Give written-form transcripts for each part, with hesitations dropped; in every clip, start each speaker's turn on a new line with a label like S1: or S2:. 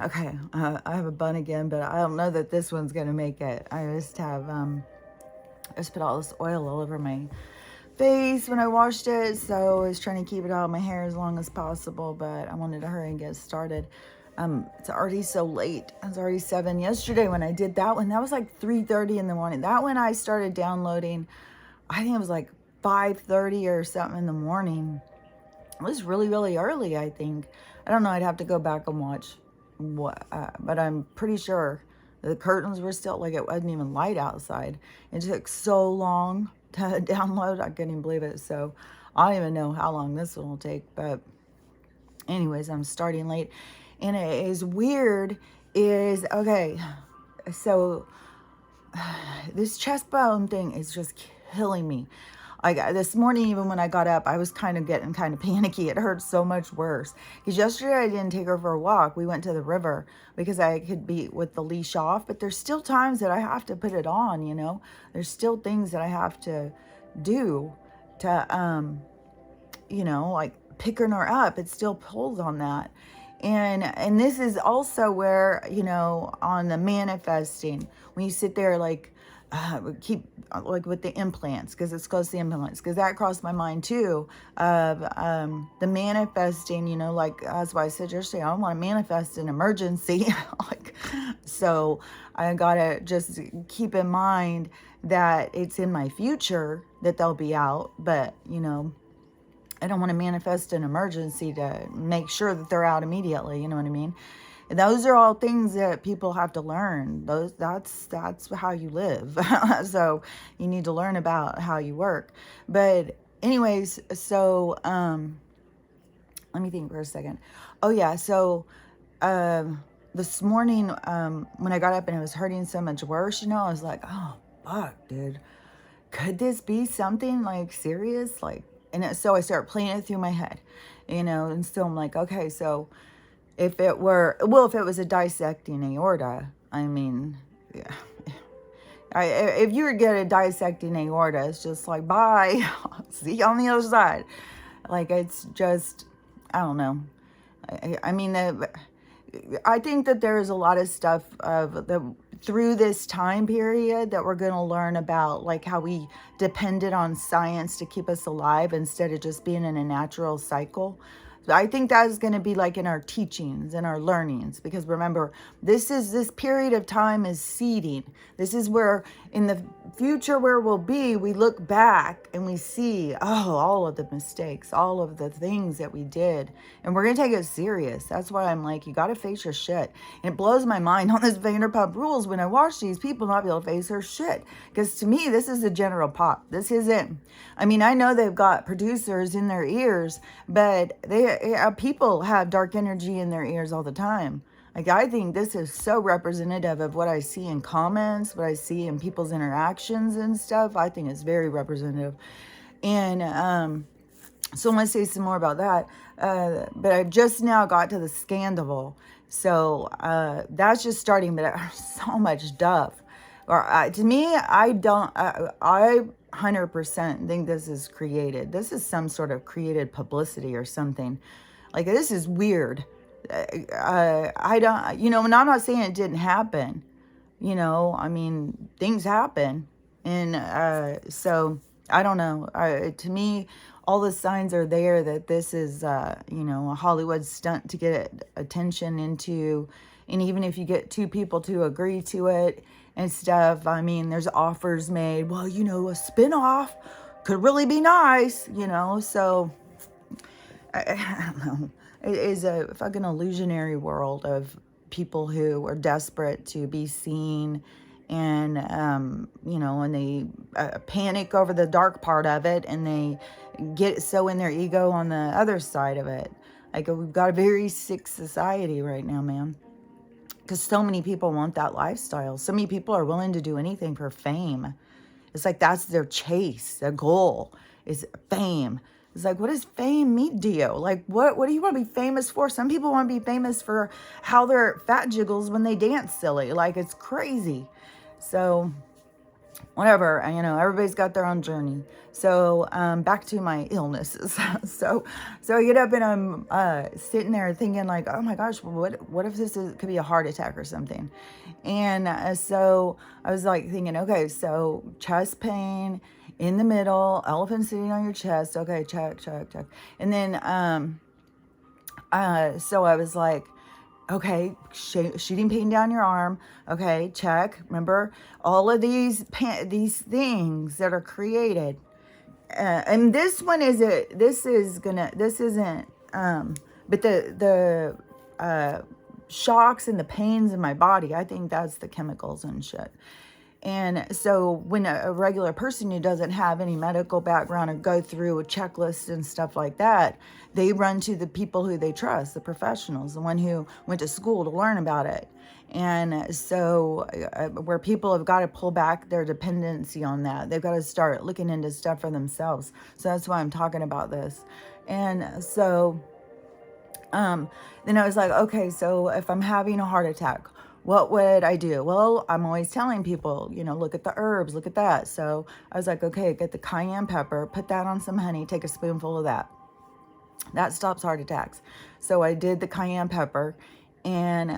S1: Okay, I have a bun again, but I don't know that this one's gonna make it. I just have, I just put all this oil all over my face when I washed it, so I was trying to keep it out of my hair as long as possible, but I wanted to hurry and get started. It's already so late. It's already 7. Yesterday when I did that one, that was like 3:30 in the morning. That one I started downloading, I think it was like 5:30 or something in the morning. It was really, really early, I think. I don't know, I'd have to go back and watch what, but I'm pretty sure the curtains were still, like it wasn't even light outside. It took so long to download, I couldn't even believe it. So I don't even know how long this one will take, but anyways, I'm starting late. And it is weird is, okay, so this chest bone thing is just killing me. This morning, even when I got up, I was getting kind of panicky. It hurt so much worse. Because yesterday I didn't take her for a walk. We went to the river because I could be with the leash off. But there's still times that I have to put it on, you know. There's still things that I have to do to, you know, like picking her up. It still pulls on that. And this is also where, you know, on the manifesting, when you sit there like, keep like with the implants, because it's close to the implants, because that crossed my mind too, of the manifesting, you know, like that's why I said yesterday, I don't want to manifest an emergency. Like, so I gotta just keep in mind that it's in my future that they'll be out, but you know, I don't want to manifest an emergency to make sure that they're out immediately. You know what I mean? Those are all things that people have to learn. That's how you live. So you need to learn about how you work. But anyways, so let me think for a second. Oh yeah, so this morning when I got up and it was hurting so much worse, you know, I was like, oh fuck, dude. Could this be something like serious? Like, and so I start playing it through my head, you know, and so I'm like, okay, so if it was a dissecting aorta, I mean, yeah. If you were to get a dissecting aorta, it's just like, bye, see you on the other side. Like, it's just, I don't know. I mean, I think that there is a lot of stuff through this time period that we're going to learn about, like how we depended on science to keep us alive instead of just being in a natural cycle. So I think that is going to be like in our teachings and our learnings, because remember, this period of time is seeding. This is where in the future where we'll be, we look back and we see, oh, all of the mistakes, all of the things that we did. And we're going to take it serious. That's why I'm like, you got to face your shit. And it blows my mind on this Vanderpump Rules when I watch these people not be able to face their shit. Because to me, this is a general pop. This isn't, I mean, I know they've got producers in their ears, but people have dark energy in their ears all the time. Like, I think this is so representative of what I see in comments, what I see in people's interactions and stuff. I think it's very representative. And so I'm going to say some more about that. But I just now got to the scandal. So that's just starting, but so much stuff. Or to me, I 100% think this is created. This is some sort of created publicity or something. Like, this is weird. I don't, you know, and I'm not saying it didn't happen. You know, I mean, things happen. And so, I don't know. To me, all the signs are there that this is, you know, a Hollywood stunt to get attention into. And even if you get two people to agree to it and stuff, I mean, there's offers made. Well, you know, a spinoff could really be nice, you know. So, I don't know. It is a fucking illusionary world of people who are desperate to be seen, and you know, and they panic over the dark part of it, and they get so in their ego on the other side of it. Like, we've got a very sick society right now, man, because so many people want that lifestyle. So many people are willing to do anything for fame. It's like that's their chase, their goal is fame. It's like, what does fame mean to you? Like, what do you want to be famous for? Some people want to be famous for how they're fat jiggles when they dance silly. Like, it's crazy. So, whatever, everybody's got their own journey. So back to my illnesses. So I get up and I'm sitting there thinking like, oh my gosh, what if could be a heart attack or something? And so I was like thinking, okay, so chest pain in the middle, elephant sitting on your chest. Okay, check. And then so I was like, okay, shooting pain down your arm. Okay, check. Remember all of these things that are created. And this one isn't. But the shocks and the pains in my body, I think that's the chemicals and shit. And so when a regular person who doesn't have any medical background or go through a checklist and stuff like that, they run to the people who they trust, the professionals, the one who went to school to learn about it. And so where people have got to pull back their dependency on that, they've got to start looking into stuff for themselves. So that's why I'm talking about this. And so then I was like, okay, so if I'm having a heart attack, what would I do? Well, I'm always telling people, look at the herbs, look at that. So I was like, okay, get the cayenne pepper, put that on some honey, take a spoonful of that. That stops heart attacks. So I did the cayenne pepper, and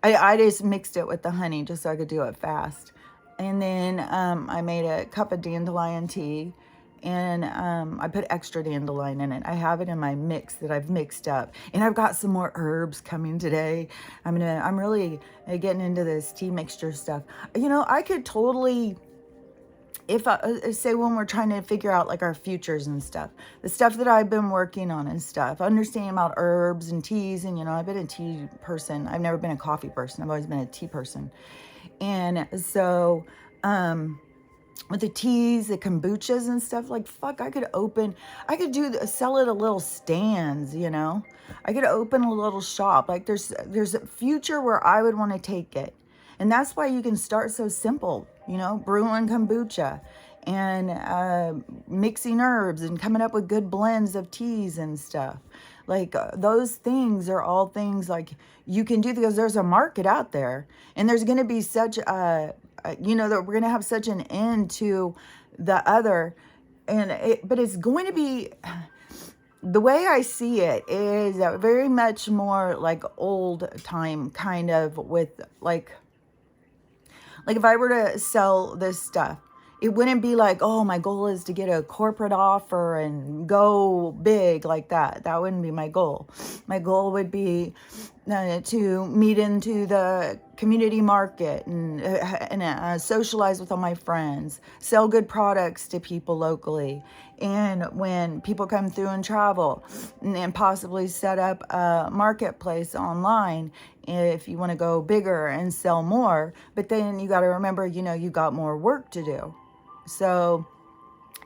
S1: I just mixed it with the honey just so I could do it fast. And then I made a cup of dandelion tea, and I put extra dandelion in it. I have it in my mix that I've mixed up, and I've got some more herbs coming today. I'm really getting into this tea mixture stuff. I could totally, if I say when we're trying to figure out like our futures and stuff, the stuff that I've been working on and stuff, understanding about herbs and teas, and I've been a tea person. I've never been a coffee person. I've always been a tea person. And so with the teas, the kombuchas and stuff, like, fuck, I could sell it a little stands, I could open a little shop. Like there's a future where I would want to take it. And that's why you can start so simple, brewing kombucha and mixing herbs and coming up with good blends of teas and stuff. Like those things are all things like you can do because there's a market out there, and there's going to be such that we're going to have such an end to the other, but it's going to be, the way I see it is very much more like old time kind of, with like if I were to sell this stuff, it wouldn't be like, oh, my goal is to get a corporate offer and go big like that. That wouldn't be my goal. My goal would be to meet into the community market and socialize with all my friends, sell good products to people locally. And when people come through and travel, and possibly set up a marketplace online if you want to go bigger and sell more. But then you got to remember, you got more work to do. So,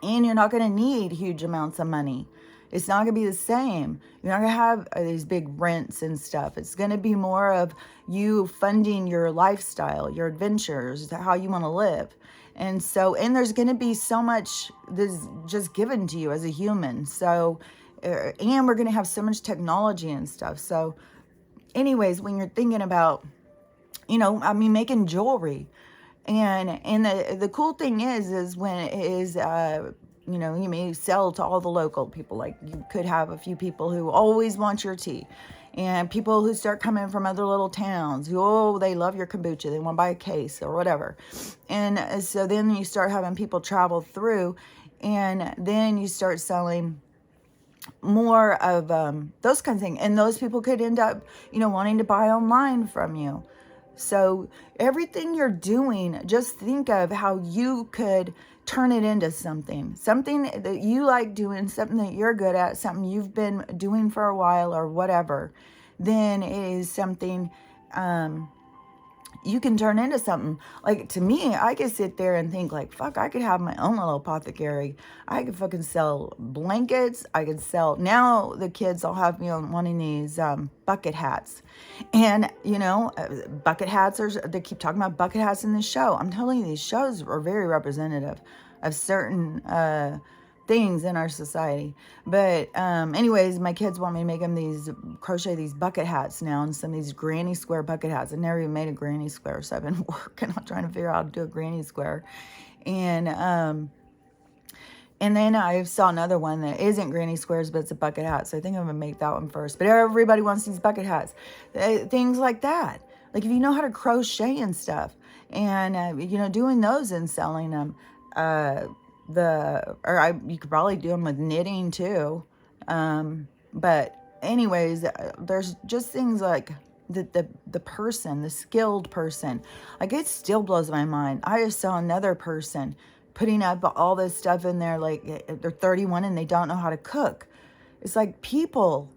S1: and you're not going to need huge amounts of money. It's not going to be the same. You're not going to have these big rents and stuff. It's going to be more of you funding your lifestyle, your adventures, how you want to live. And so, and there's going to be so much that's just given to you as a human. So, and we're going to have so much technology and stuff. So anyways, when you're thinking about, making jewelry, and the cool thing is when it is, you may sell to all the local people. Like you could have a few people who always want your tea, and people who start coming from other little towns who, they love your kombucha. They want to buy a case or whatever. And so then you start having people travel through, and then you start selling more of those kinds of things. And those people could end up, wanting to buy online from you. So everything you're doing, just think of how you could turn it into something that you like doing, something that you're good at, something you've been doing for a while or whatever. Then it is something you can turn into something. Like, to me, I could sit there and think like, fuck, I could have my own little apothecary. I could fucking sell blankets. I could sell, now the kids all have me on wanting these bucket hats. And, bucket hats they keep talking about bucket hats in this show. I'm telling you, these shows are very representative of certain things in our society. But anyways, my kids want me to make them crochet these bucket hats now, and some of these granny square bucket hats. I never even made a granny square, so I've been working on trying to figure out how to do a granny square. And then I saw another one that isn't granny squares, but it's a bucket hat. So I think I'm going to make that one first. But everybody wants these bucket hats. Things like that. Like if you know how to crochet and stuff. And, doing those and selling them. You could probably do them with knitting too. But anyways, there's just things like the person, the skilled person. Like it still blows my mind. I just saw another person putting up all this stuff in there, like they're 31 and they don't know how to cook. It's like people,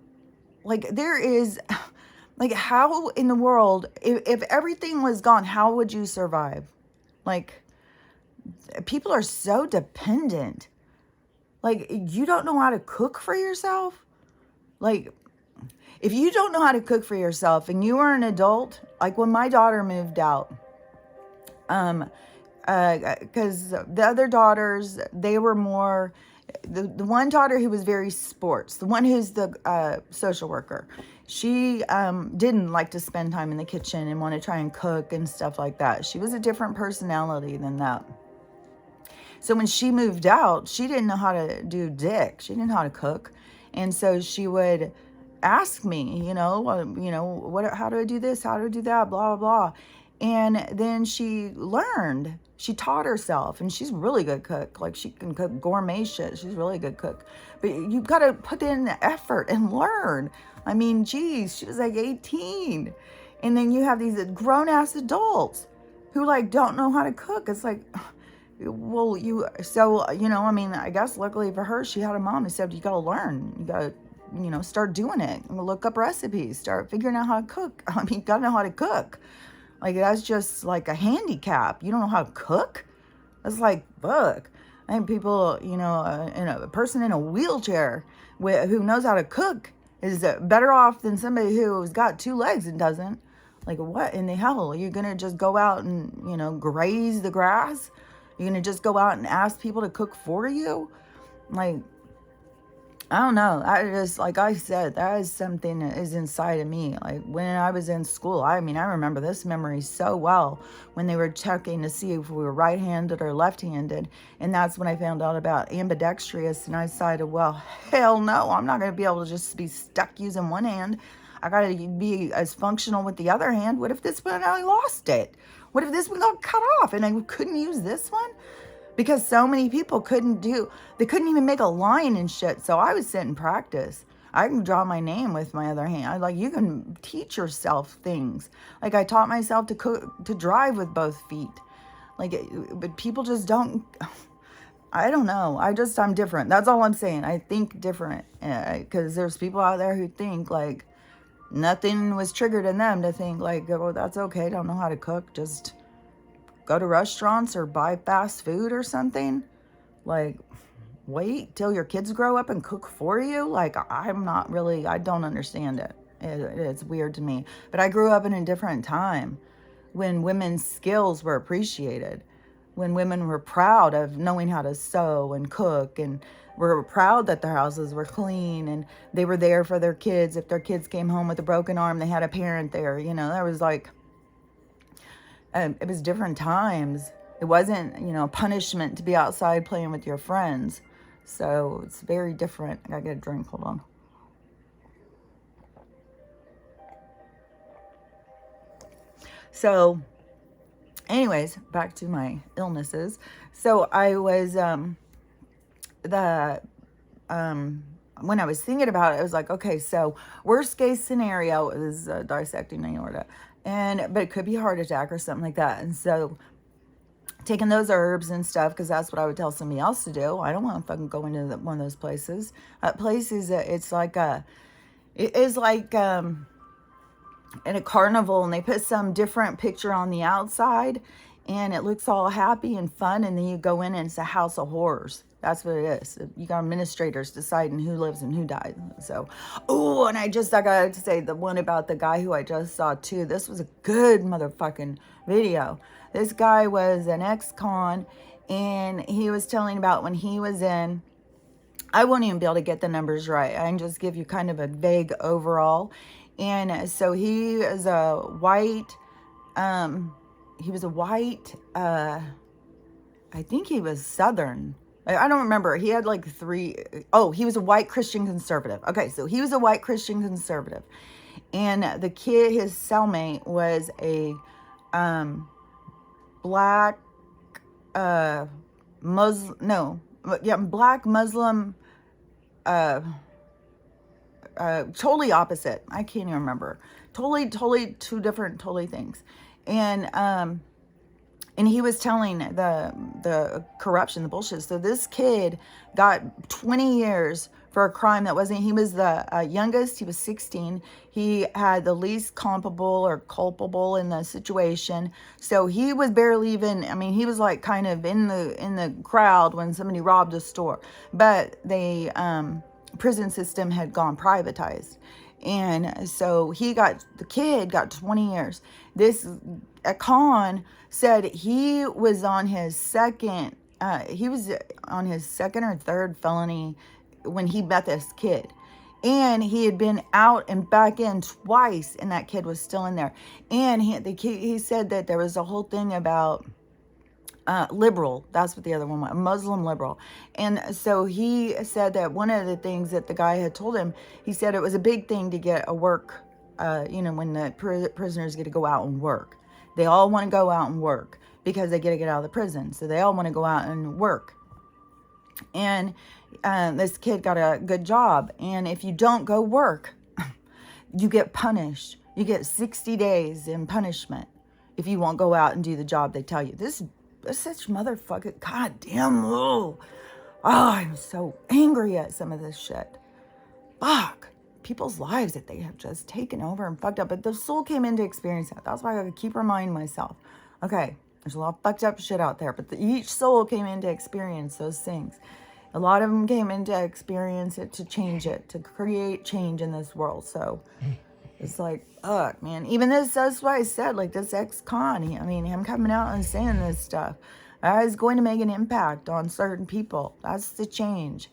S1: like there is, like how in the world, if everything was gone, how would you survive? Like people are so dependent. Like you don't know how to cook for yourself. Like if you don't know how to cook for yourself and you are an adult, like when my daughter moved out, because the other daughters, they were more, the one daughter who was very sports, the one who's the social worker, she didn't like to spend time in the kitchen and want to try and cook and stuff like that. She was a different personality than that. So when she moved out, she didn't know how to do dick. She didn't know how to cook. And so she would ask me, how do I do this? How do I do that? Blah, blah, blah. And then she learned, she taught herself, and she's a really good cook. Like she can cook gourmet shit. She's a really good cook. But you've got to put in the effort and learn. I mean, geez, she was like 18. And then you have these grown ass adults who like don't know how to cook. It's like, well, I guess luckily for her, she had a mom who said, you got to learn. You got to, start doing it. Look up recipes, start figuring out how to cook. I mean, you got to know how to cook. Like, that's just like a handicap. You don't know how to cook? That's like, fuck. I think people, a person in a wheelchair who knows how to cook is better off than somebody who's got 2 legs and doesn't. Like, what in the hell? Are you going to just go out and, graze the grass? You're going to just go out and ask people to cook for you? Like, I don't know. I just, like I said, that is something that is inside of me. Like when I was in school, I remember this memory so well when they were checking to see if we were right-handed or left-handed. And that's when I found out about ambidextrous. And I decided, well, hell no, I'm not going to be able to just be stuck using one hand. I got to be as functional with the other hand. What if this one, I lost it? What if this one got cut off and I couldn't use this one? Because so many people couldn't even make a line and shit. So I would sit and practice. I can draw my name with my other hand. You can teach yourself things. Like I taught myself to drive with both feet. But people just don't, I don't know. I'm different. That's all I'm saying. I think different. Because there's people out there who think like nothing was triggered in them to think like, oh, that's okay. I don't know how to cook. Just go to restaurants or buy fast food or something. Like, wait till your kids grow up and cook for you. Like, I don't understand it. It's weird to me. But I grew up in a different time when women's skills were appreciated, when women were proud of knowing how to sew and cook, and were proud that their houses were clean, and they were there for their kids. If their kids came home with a broken arm, they had a parent there. There was like, it was different times. It wasn't, a punishment to be outside playing with your friends. So it's very different. I gotta get a drink. Hold on. So anyways, back to my illnesses. So I was, when I was thinking about it, I was like, okay, so worst case scenario is dissecting the aorta. But it could be a heart attack or something like that. And so taking those herbs and stuff, because that's what I would tell somebody else to do. I don't want to fucking go into one of those places. Places, it's like it is like in a carnival, and they put some different picture on the outside, and it looks all happy and fun, and then you go in and it's a house of horrors. That's what it is. You got administrators deciding who lives and who dies. So, and I got to say the one about the guy who I just saw too. This was a good motherfucking video. This guy was an ex-con, and he was telling about when he was in, I won't even be able to get the numbers right. I can just give you kind of a vague overall. And so he is a white, I think he was Southern. I don't remember. He had like three. Oh, he was a white Christian conservative. Okay, so he was a white Christian conservative. And the kid, his cellmate, was a black Muslim, no, yeah, black Muslim, uh, totally opposite. I can't even remember. Totally two different totally things. And he was telling the corruption, the bullshit. So this kid got 20 years for a crime that wasn't, he was the youngest, he was 16. He had the least culpable in the situation. So he was barely even, I mean, he was like kind of in the crowd when somebody robbed a store. But the prison system had gone privatized. And so the kid got 20 years. This Khan said he was on his second or third felony when he met this kid. And he had been out and back in twice, and that kid was still in there. And he said that there was a whole thing about liberal. That's what the other one was, Muslim liberal. And so he said that one of the things that the guy had told him, he said it was a big thing to get a work, when the prisoners get to go out and work. They all want to go out and work because they get to get out of the prison. So they all want to go out and work. And this kid got a good job. And if you don't go work, you get punished. You get 60 days in punishment if you won't go out and do the job they tell you. This is such motherfucking goddamn. Oh, I'm so angry at some of this shit. Fuck. People's lives that they have just taken over and fucked up. But the soul came in to experience that. That's why I gotta keep reminding myself. Okay, there's a lot of fucked up shit out there, but each soul came in to experience those things. A lot of them came in to experience it, to change it, to create change in this world. So it's like, fuck, man. Even that's why I said, like, this ex-con, him coming out and saying this stuff is going to make an impact on certain people. That's the change.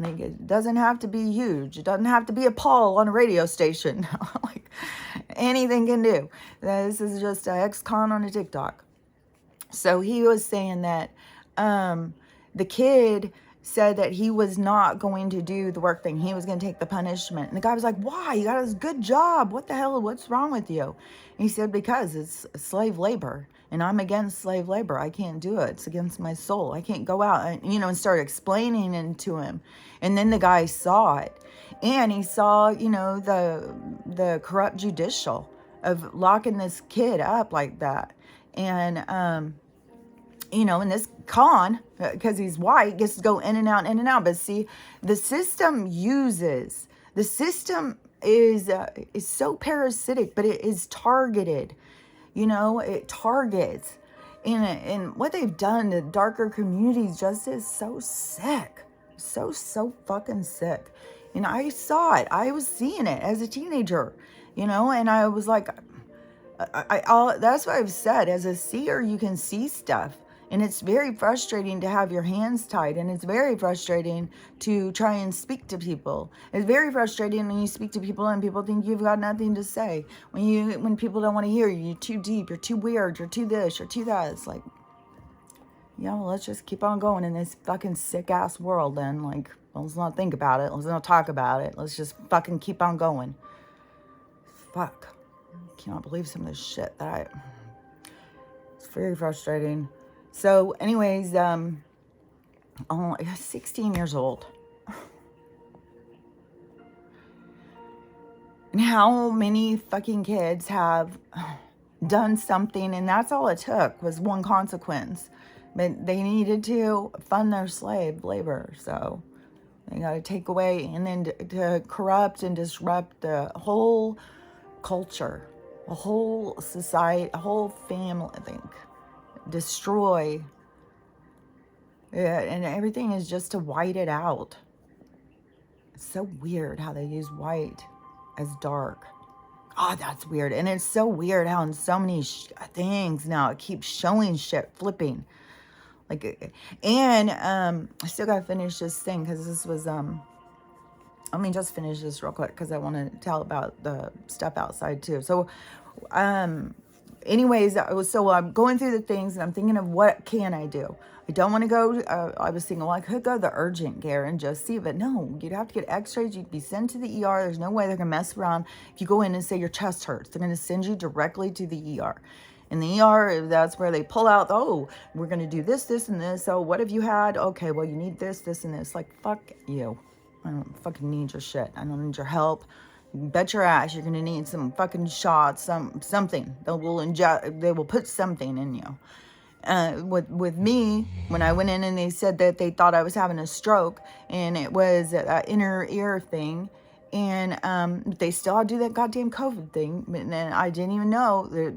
S1: It doesn't have to be huge. It doesn't have to be a Paul on a radio station. Like, anything can do. This is just an ex-con on a TikTok. So he was saying that the kid said that he was not going to do the work thing. He was going to take the punishment. And the guy was like, why? You got this good job. What the hell? What's wrong with you? And he said, because it's slave labor. And I'm against slave labor. I can't do it. It's against my soul. I can't go out and start explaining it to him. And then the guy saw it. And he saw, the corrupt judicial of locking this kid up like that. And, and this con, because he's white, gets to go in and out, in and out. But see, the system is so parasitic, but it is targeted. It targets. And what they've done to darker communities just is so sick. So fucking sick. And I saw it. I was seeing it as a teenager, and I was like, that's what I've said. As a seer, you can see stuff. And it's very frustrating to have your hands tied. And it's very frustrating to try and speak to people. It's very frustrating when you speak to people and people think you've got nothing to say. When people don't want to hear you, you're too deep, you're too weird, you're too this, you're too that. It's like, well, let's just keep on going in this fucking sick ass world then. Like, let's not think about it. Let's not talk about it. Let's just fucking keep on going. Fuck. I cannot believe some of this shit it's very frustrating. So anyways, I'm 16 years old. And how many fucking kids have done something, and that's all it took was one consequence. But they needed to fund their slave labor, so they got to take away and then to corrupt and disrupt the whole culture, a whole society, a whole family, I think. Destroy. Yeah, and everything is just to white it out. It's so weird how they use white as dark. Oh, that's weird. And it's so weird how in so many things now it keeps showing shit flipping. Like, and I still gotta finish this thing because this was let me just finish this real quick because I want to tell about the stuff outside too. So anyways, so I'm going through the things and I'm thinking of what can I do. I don't want to go. I was thinking, well, I could go to the urgent care and just see, but no, you'd have to get x-rays. You'd be sent to the ER. There's no way they're going to mess around. If you go in and say your chest hurts, they're going to send you directly to the ER. In the ER, that's where they pull out, oh, we're going to do this, this, and this. Oh, what have you had? Okay, well, you need this, this, and this. Like, fuck you. I don't fucking need your shit. I don't need your help. Bet your ass you're gonna need some fucking shots, something. They will put something in you. With me, when I went in and they said that they thought I was having a stroke, and it was that inner ear thing, and they still do that goddamn COVID thing, and I didn't even know. They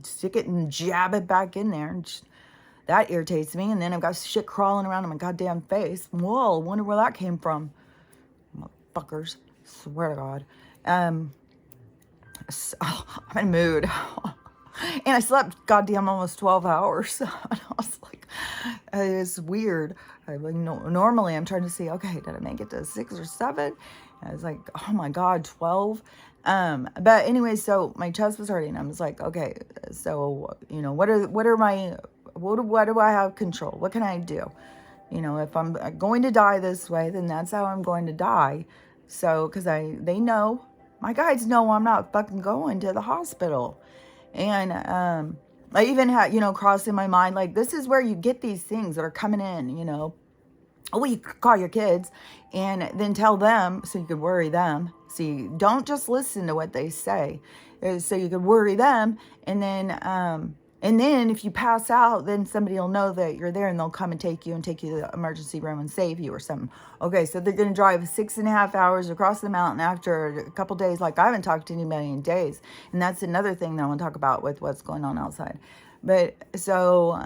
S1: stick it and jab it back in there, and that irritates me. And then I've got shit crawling around in my goddamn face. Whoa, wonder where that came from, motherfuckers. Swear to God. So, I'm in a mood. And I slept goddamn almost 12 hours. And I was like, it's weird. Normally I'm trying to see, okay, did I make it to 6 or 7? I was like, oh my God, 12. But anyway, so my chest was hurting. I was like, okay, so, what do I have control? What can I do? If I'm going to die this way, then that's how I'm going to die. So, because they know, my guides know I'm not fucking going to the hospital. And I even had, crossed in my mind, like, this is where you get these things that are coming in, Oh, you call your kids and then tell them so you could worry them. See, don't just listen to what they say. So you could worry them, and then if you pass out, then somebody will know that you're there and they'll come and take you to the emergency room and save you or something. Okay, so they're going to drive 6.5 hours across the mountain after a couple days. Like, I haven't talked to anybody in days. And that's another thing that I want to talk about with what's going on outside. But so,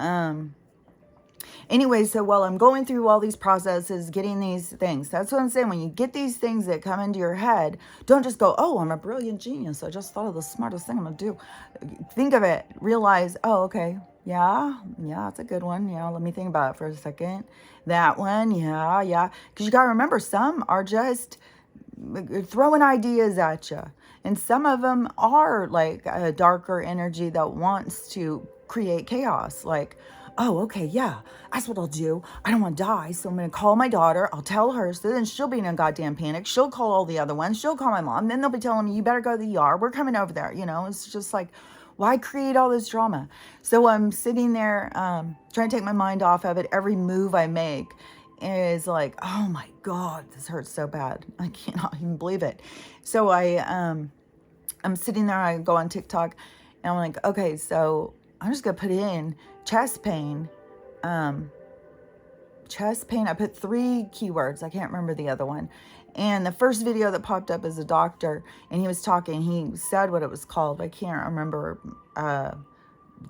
S1: anyway, so while I'm going through all these processes, getting these things, that's what I'm saying. When you get these things that come into your head, don't just go, oh, I'm a brilliant genius. I just thought of the smartest thing I'm going to do. Think of it. Realize, oh, okay. Yeah, that's a good one. Yeah, let me think about it for a second. That one, yeah. Because you got to remember, some are just throwing ideas at you. And some of them are like a darker energy that wants to create chaos. Like, oh, okay, yeah, that's what I'll do. I don't want to die, so I'm going to call my daughter. I'll tell her, so then she'll be in a goddamn panic. She'll call all the other ones. She'll call my mom. Then they'll be telling me, you better go to the ER. We're coming over there. It's just like, why create all this drama? So I'm sitting there trying to take my mind off of it. Every move I make is like, oh my God, this hurts so bad. I cannot even believe it. So I'm sitting there. I go on TikTok, and I'm like, okay, so I'm just going to put in chest pain. I put 3 keywords. I can't remember the other one. And the first video that popped up is a doctor, and he was talking. He said what it was called. I can't remember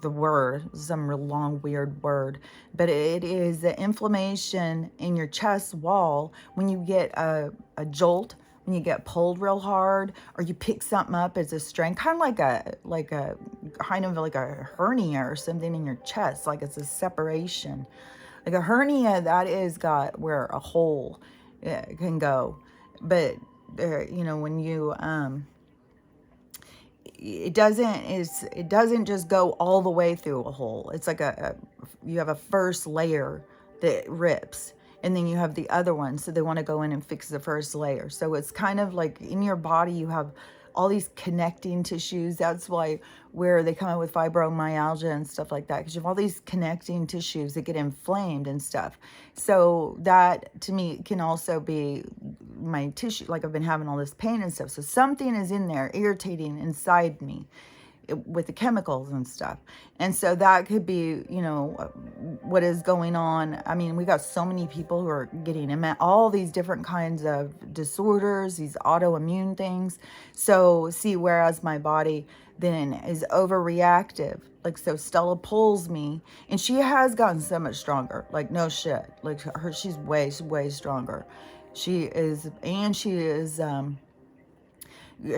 S1: the word, some real long, weird word. But it is the inflammation in your chest wall when you get a jolt, when you get pulled real hard, or you pick something up as a strain, kind of like a hernia or something in your chest, like it's a separation. Like a hernia, that is got where a hole can go. But when you it doesn't just go all the way through a hole. It's like you have a first layer that rips, and then you have the other one. So they want to go in and fix the first layer. So it's kind of like in your body, you have all these connecting tissues. That's why where they come up with fibromyalgia and stuff like that, because you have all these connecting tissues that get inflamed and stuff. So that to me can also be my tissue, like I've been having all this pain and stuff. So something is in there irritating inside me with the chemicals and stuff. And so that could be, what is going on. I mean, we got so many people who are getting all these different kinds of disorders, these autoimmune things. So see, whereas my body then is overreactive. Like, so Stella pulls me, and she has gotten so much stronger. Like, no shit. Like she's way, way stronger. She is,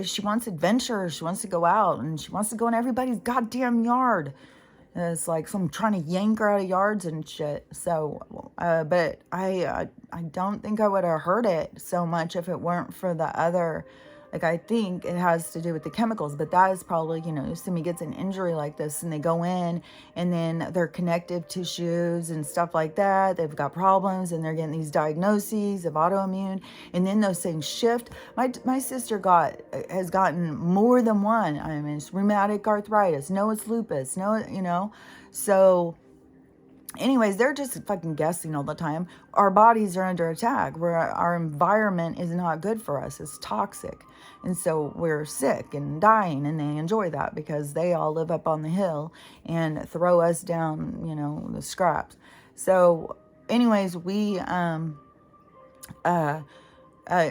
S1: she wants adventure. She wants to go out, and she wants to go in everybody's goddamn yard. And it's like, so I'm trying to yank her out of yards and shit. So, but I don't think I would have heard it so much if it weren't for the other, Like, I think it has to do with the chemicals, but that is probably, if somebody gets an injury like this and they go in and then their connective tissues and stuff like that, they've got problems and they're getting these diagnoses of autoimmune, and then those things shift. My sister has gotten more than one. I mean, it's rheumatic arthritis. No, it's lupus. No. So anyways, they're just fucking guessing all the time. Our bodies are under attack, where our environment is not good for us. It's toxic. And so we're sick and dying, and they enjoy that because they all live up on the hill and throw us down, the scraps. So anyways,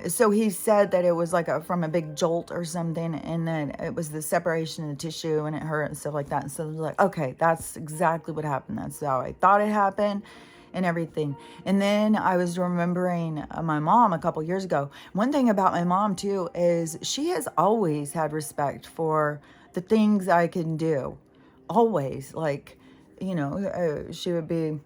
S1: so he said that it was like from a big jolt or something, and then it was the separation of the tissue and it hurt and stuff like that. And so I was like, okay, that's exactly what happened. That's how I thought it happened and everything. And then I was remembering my mom a couple years ago. One thing about my mom too is she has always had respect for the things I can do. Always. Like, she would be,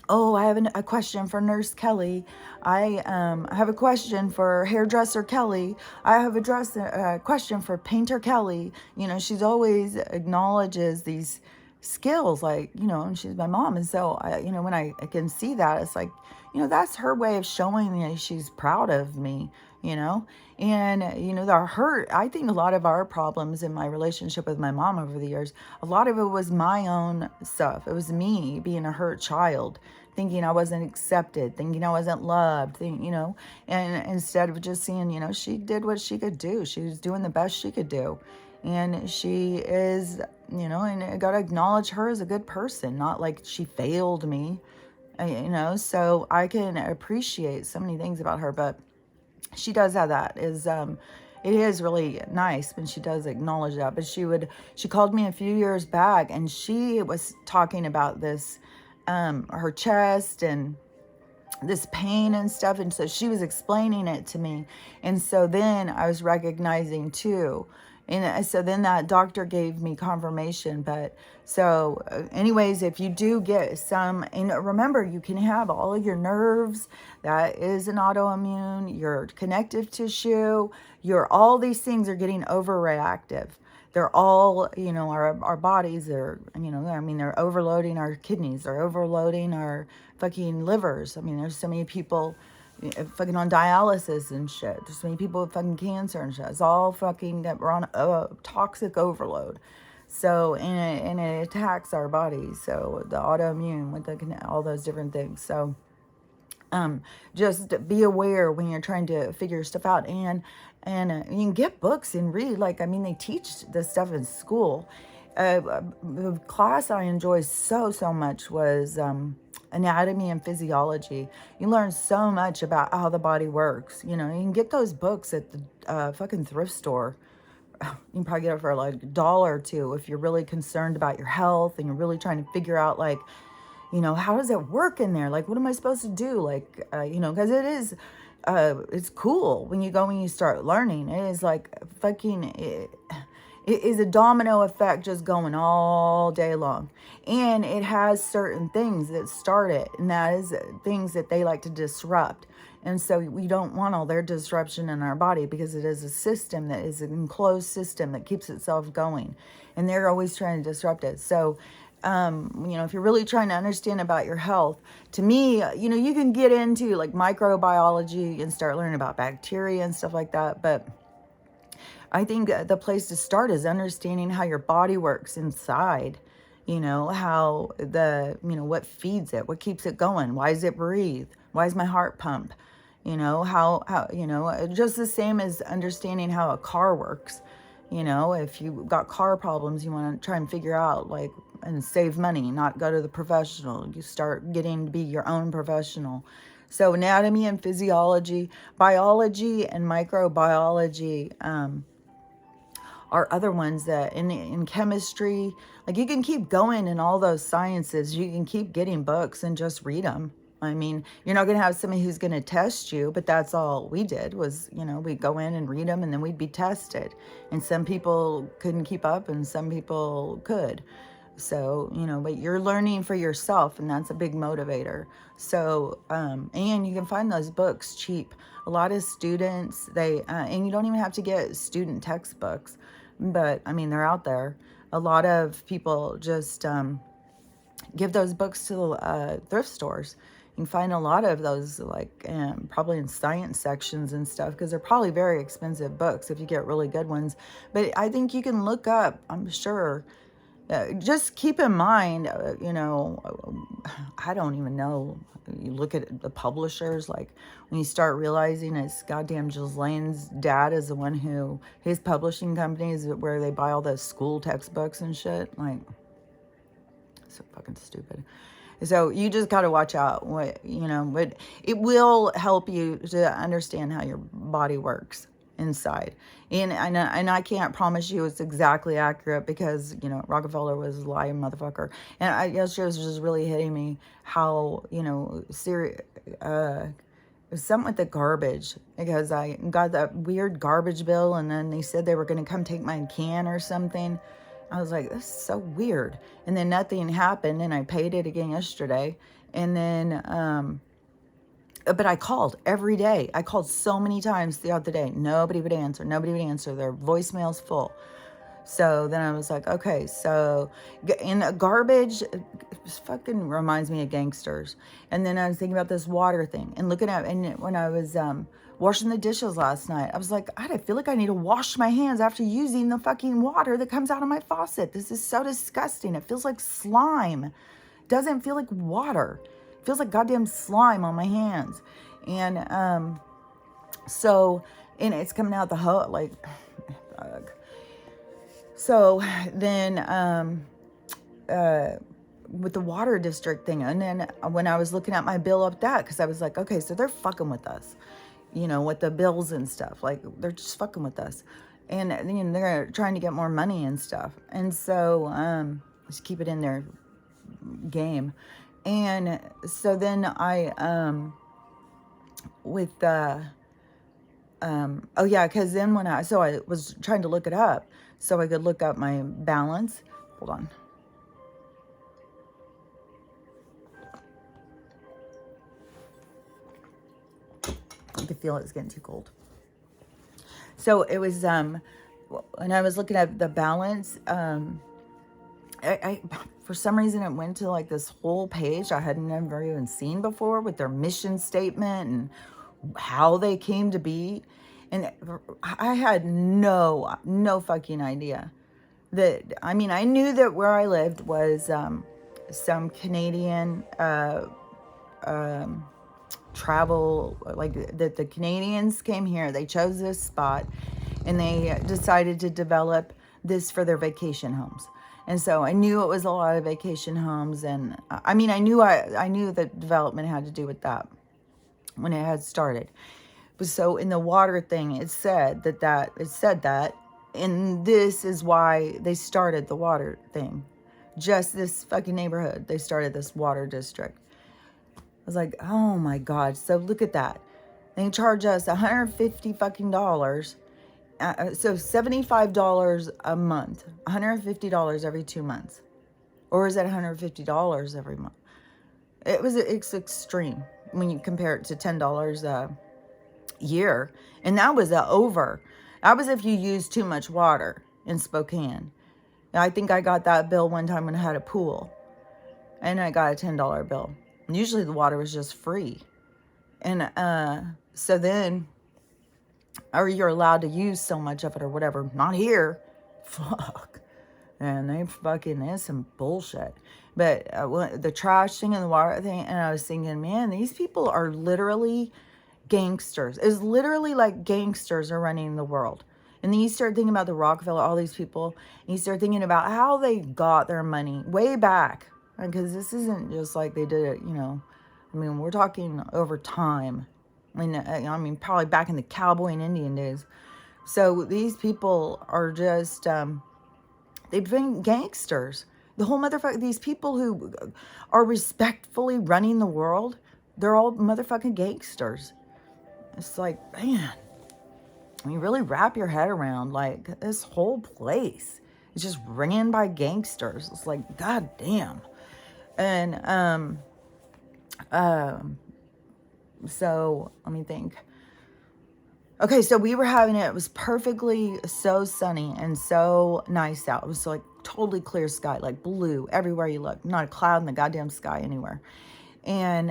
S1: oh, I have a question for Nurse Kelly. I have a question for Hairdresser Kelly. I have a question for Painter Kelly. She's always acknowledges these skills, like, and she's my mom. And so, when I can see that, it's like, that's her way of showing that she's proud of me, And, I think a lot of our problems in my relationship with my mom over the years, a lot of it was my own stuff. It was me being a hurt child, thinking I wasn't accepted, thinking I wasn't loved, and instead of just seeing, she did what she could do. She was doing the best she could do. And she is, and I got to acknowledge her as a good person, not like she failed me, so I can appreciate so many things about her, but she does have that it is really nice when she does acknowledge that. But she called me a few years back, and she was talking about this, her chest and this pain and stuff. And so she was explaining it to me. And so then I was recognizing too. And so then that doctor gave me confirmation. But so anyways, if you do get and remember, you can have all of your nerves, that is an autoimmune, your connective tissue, all these things are getting overreactive. They're all, our bodies are, they're overloading our kidneys, they're overloading our fucking livers. I mean, there's so many people fucking on dialysis and shit. There's so many people with fucking cancer and shit. It's all fucking that we're on a toxic overload. So, and it attacks our bodies. So the autoimmune with all those different things. So, just be aware when you're trying to figure stuff out, and you can get books and read. Like, they teach this stuff in school. The class I enjoyed so much was anatomy and physiology. You learn so much about how the body works. You can get those books at the fucking thrift store. You can probably get it for like $1 or $2 if you're really concerned about your health and you're really trying to figure out, like, how does it work in there? Like, what am I supposed to do? Like, because it is, it's cool when you start learning. It is like it is a domino effect just going all day long. And it has certain things that start it, and that is things that they like to disrupt. And so we don't want all their disruption in our body, because it is a system that is an enclosed system that keeps itself going. And they're always trying to disrupt it. So, if you're really trying to understand about your health, to me, you can get into like microbiology and start learning about bacteria and stuff like that. But I think the place to start is understanding how your body works inside, how what feeds it, what keeps it going, why does it breathe, why is my heart pump, how just the same as understanding how a car works. If you've got car problems, you want to try and figure out, like, and save money, not go to the professional. You start getting to be your own professional. So anatomy and physiology, biology and microbiology are other ones that in chemistry, like, you can keep going in all those sciences. You can keep getting books and just read them. You're not going to have somebody who's going to test you, but that's all we did was, we'd go in and read them, and then we'd be tested. And some people couldn't keep up and some people could. So, you know, but you're learning for yourself, and that's a big motivator. So, and you can find those books cheap. A lot of students, and you don't even have to get student textbooks, but I mean, they're out there. A lot of people just give those books to thrift stores. You can find a lot of those, like probably in science sections and stuff, because they're probably very expensive books if you get really good ones. But I think you can look up, I'm sure. Just keep in mind, you know, I don't even know. You look at the publishers, like when you start realizing it's goddamn Ghislaine's dad is the one who, his publishing company is where they buy all the school textbooks and shit. Like, so fucking stupid. So you just got to watch out what, you know, but it will help you to understand how your body works inside. And I can't promise you it's exactly accurate, because, you know, Rockefeller was a lying motherfucker. And I guess it was just really hitting me how, you know, it was something with the garbage, because I got that weird garbage bill, and then they said they were going to come take my can or something. I was like, this is so weird. And then nothing happened, and I paid it again yesterday. And then, but I called every day. I called so many times throughout the day. Nobody would answer. Nobody would answer. Their voicemail's full. So then I was like, okay, so in garbage, it fucking reminds me of gangsters. And then I was thinking about this water thing and looking at, and when I was washing the dishes last night, I was like, God, I feel like I need to wash my hands after using the fucking water that comes out of my faucet. This is so disgusting. It feels like slime. It doesn't feel like water. It feels like goddamn slime on my hands. And so, and it's coming out the hose, like, ugh. So then, with the water district thing, and then when I was looking at my bill up that, because I was like, okay, so they're fucking with us, you know, with the bills and stuff. Like, they're just fucking with us, and you know, they're trying to get more money and stuff. And so, just keep it in their game. And so then I, with oh yeah, because then when I was trying to look it up so I could look up my balance. Hold on. I can feel it's getting too cold. So it was when I was looking at the balance, I for some reason it went to like this whole page I had never even seen before, with their mission statement and how they came to be. And I had no fucking idea that, I mean, I knew that where I lived was some Canadian travel, like that the Canadians came here, they chose this spot, and they decided to develop this for their vacation homes. And so I knew it was a lot of vacation homes, and I mean, I knew that development had to do with that when it had started. So in the water thing, it said that, and this is why they started the water thing. Just this fucking neighborhood, they started this water district. I was like, oh my God. So look at that. They charge us $150 fucking dollars. So $75 a month, $150 every 2 months. Or is that $150 every month? It's extreme when you compare it to $10 a year. And that was over. That was if you used too much water in Spokane. I think I got that bill one time when I had a pool. And I got a $10 bill. And usually the water was just free. And so then, or you're allowed to use so much of it or whatever. Not here. Fuck. And there's some bullshit. But the trash thing and the water thing, and I was thinking, man, these people are literally gangsters. It's literally like gangsters are running the world. And then you start thinking about the Rockefeller, all these people, and you start thinking about how they got their money way back. Because this isn't just like they did it, you know. I mean, we're talking over time. I mean, probably back in the cowboy and Indian days. So these people are just, they've been gangsters. The whole motherfucker, these people who are respectfully running the world, they're all motherfucking gangsters. It's like, man, you really wrap your head around like this whole place It's just ran by gangsters. It's like, god damn. And so let me think. Okay, so we were having it. It was perfectly so sunny and so nice out. It was like totally clear sky, like blue everywhere you look. Not a cloud in the goddamn sky anywhere. And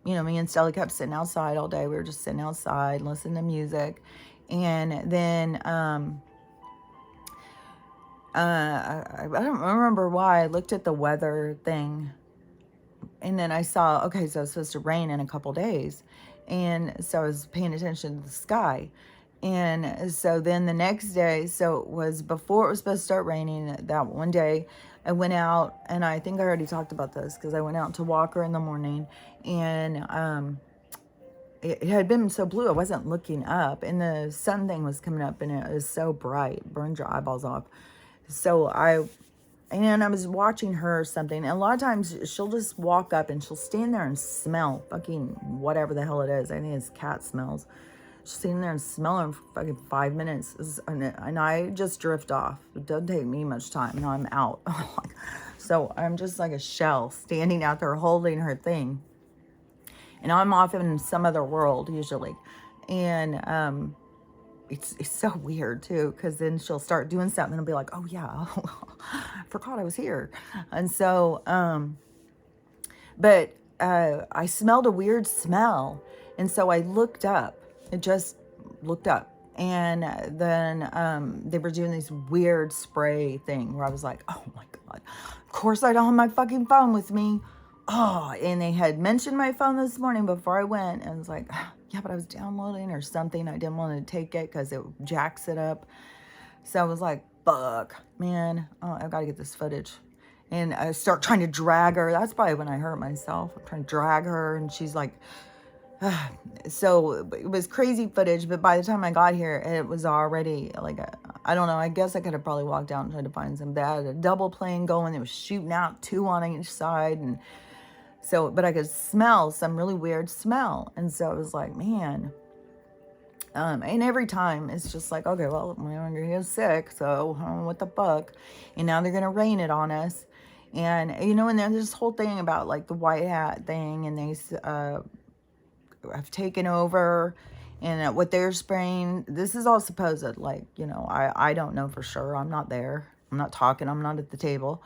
S1: you know, me and Stella kept sitting outside all day. We were just sitting outside, listening to music. And then I don't remember why I looked at the weather thing. And then I saw, okay, so it's supposed to rain in a couple days. And so I was paying attention to the sky. And so then the next day, so it was before it was supposed to start raining, that one day, I went out, and I think I already talked about this because I went out to walk her in the morning, and it had been so blue, I wasn't looking up, and the sun thing was coming up, and it was so bright, burned your eyeballs off. So I was watching her or something, and a lot of times she'll just walk up and she'll stand there and smell fucking whatever the hell it is. I think it's cat smells. She's sitting there and smelling for fucking 5 minutes, and I just drift off. It doesn't take me much time, and I'm out. So I'm just like a shell standing out there holding her thing, and I'm off in some other world usually, and it's so weird too, because then she'll start doing something and I'll be like, oh yeah, I forgot I was here. And so but I smelled a weird smell, and so I looked up. It just looked up, and then they were doing this weird spray thing where I was like, oh my god, of course I don't have my fucking phone with me. Oh, and they had mentioned my phone this morning before I went, and I was like, yeah, but I was downloading or something. I didn't want to take it because it jacks it up. So I was like, fuck, man, I've got to get this footage. And I start trying to drag her. That's probably when I hurt myself. I'm trying to drag her, and she's like, so it was crazy footage. But by the time I got here, it was already like, I don't know. I guess I could have probably walked out and tried to find some. They had a double plane going. They was shooting out 2 on each side, and so, but I could smell some really weird smell. And so I was like, man. And every time it's just like, okay, well, we're going to get sick. So what the fuck? And now they're going to rain it on us. And, you know, and then there's this whole thing about like the white hat thing. And they have taken over. And what they're spraying, this is all supposed. Like, you know, I don't know for sure. I'm not there. I'm not talking. I'm not at the table.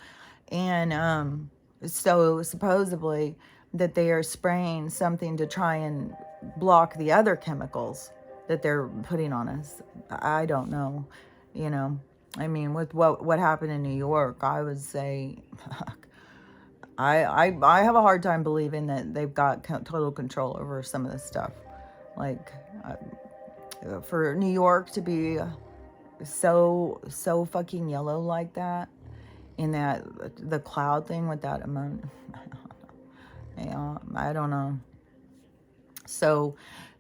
S1: And, so supposedly that they are spraying something to try and block the other chemicals that they're putting on us. I don't know, you know. I mean, with what happened in New York, I would say, I have a hard time believing that they've got total control over some of this stuff. Like, for New York to be so fucking yellow like that, in that the cloud thing with that amount, I don't know. So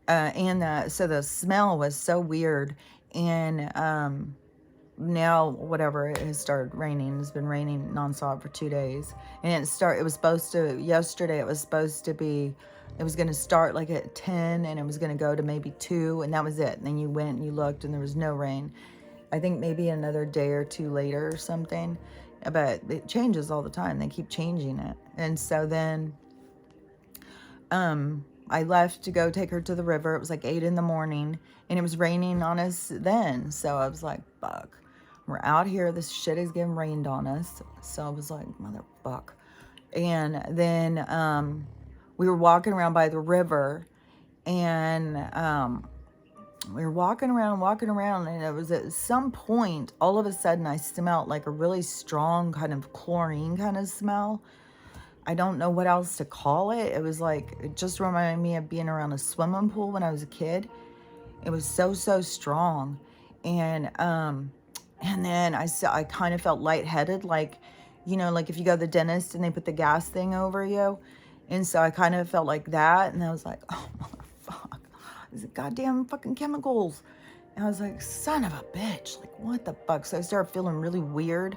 S1: so the smell was so weird, and now whatever, it has started raining. It's been raining nonstop for 2 days, and it was supposed to, yesterday it was supposed to be, it was going to start like at 10 and it was going to go to maybe 2, and that was it. And then you went and you looked and there was no rain. I think maybe another day or 2 later or something. But it changes all the time. They keep changing it. And so then I left to go take her to the river. It was like 8 in the morning, and it was raining on us then. So I was like, fuck, we're out here. This shit is getting rained on us. So I was like, motherfuck. And then we were walking around by the river, and we were walking around, and it was at some point, all of a sudden, I smelled like a really strong kind of chlorine kind of smell. I don't know what else to call it. It was like, it just reminded me of being around a swimming pool when I was a kid. It was so strong. And then I kind of felt lightheaded, like, you know, like if you go to the dentist and they put the gas thing over you. And so I kind of felt like that, and I was like, oh, motherfuck. These goddamn fucking chemicals. And I was like, son of a bitch. Like, what the fuck? So I started feeling really weird.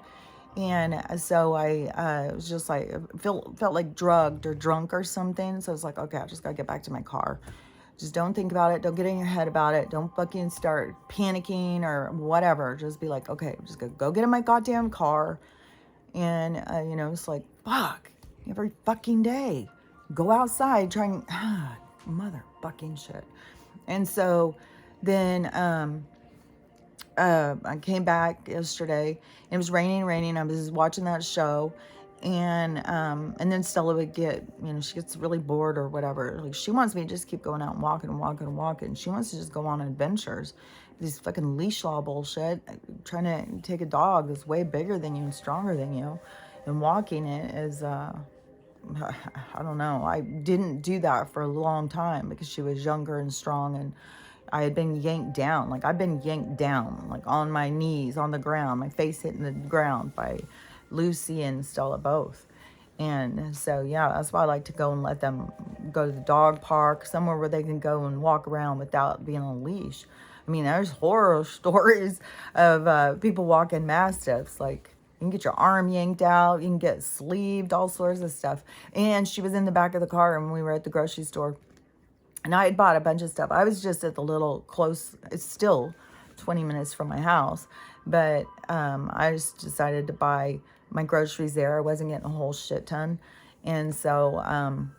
S1: And so I was just like, felt like drugged or drunk or something. So I was like, okay, I just got to get back to my car. Just don't think about it. Don't get in your head about it. Don't fucking start panicking or whatever. Just be like, okay, I'm just gonna go get in my goddamn car. And, you know, it's like, fuck, every fucking day. Go outside trying, motherfucking shit. And so then I came back yesterday. It was raining. I was watching that show. And then Stella would get, you know, she gets really bored or whatever. Like, she wants me to just keep going out and walking. She wants to just go on adventures. These fucking leash law bullshit. Trying to take a dog that's way bigger than you and stronger than you. And walking it is, I don't know. I didn't do that for a long time because she was younger and strong, and I had been yanked down. Like, I've been yanked down, like on my knees, on the ground, my face hitting the ground by Lucy and Stella both. And so, yeah, that's why I like to go and let them go to the dog park, somewhere where they can go and walk around without being on a leash. I mean, there's horror stories of people walking mastiffs. Like, you can get your arm yanked out, you can get sleeved, all sorts of stuff. And she was in the back of the car, and we were at the grocery store. And I had bought a bunch of stuff. I was just at the little close, it's still 20 minutes from my house. But I just decided to buy my groceries there. I wasn't getting a whole shit ton. And so,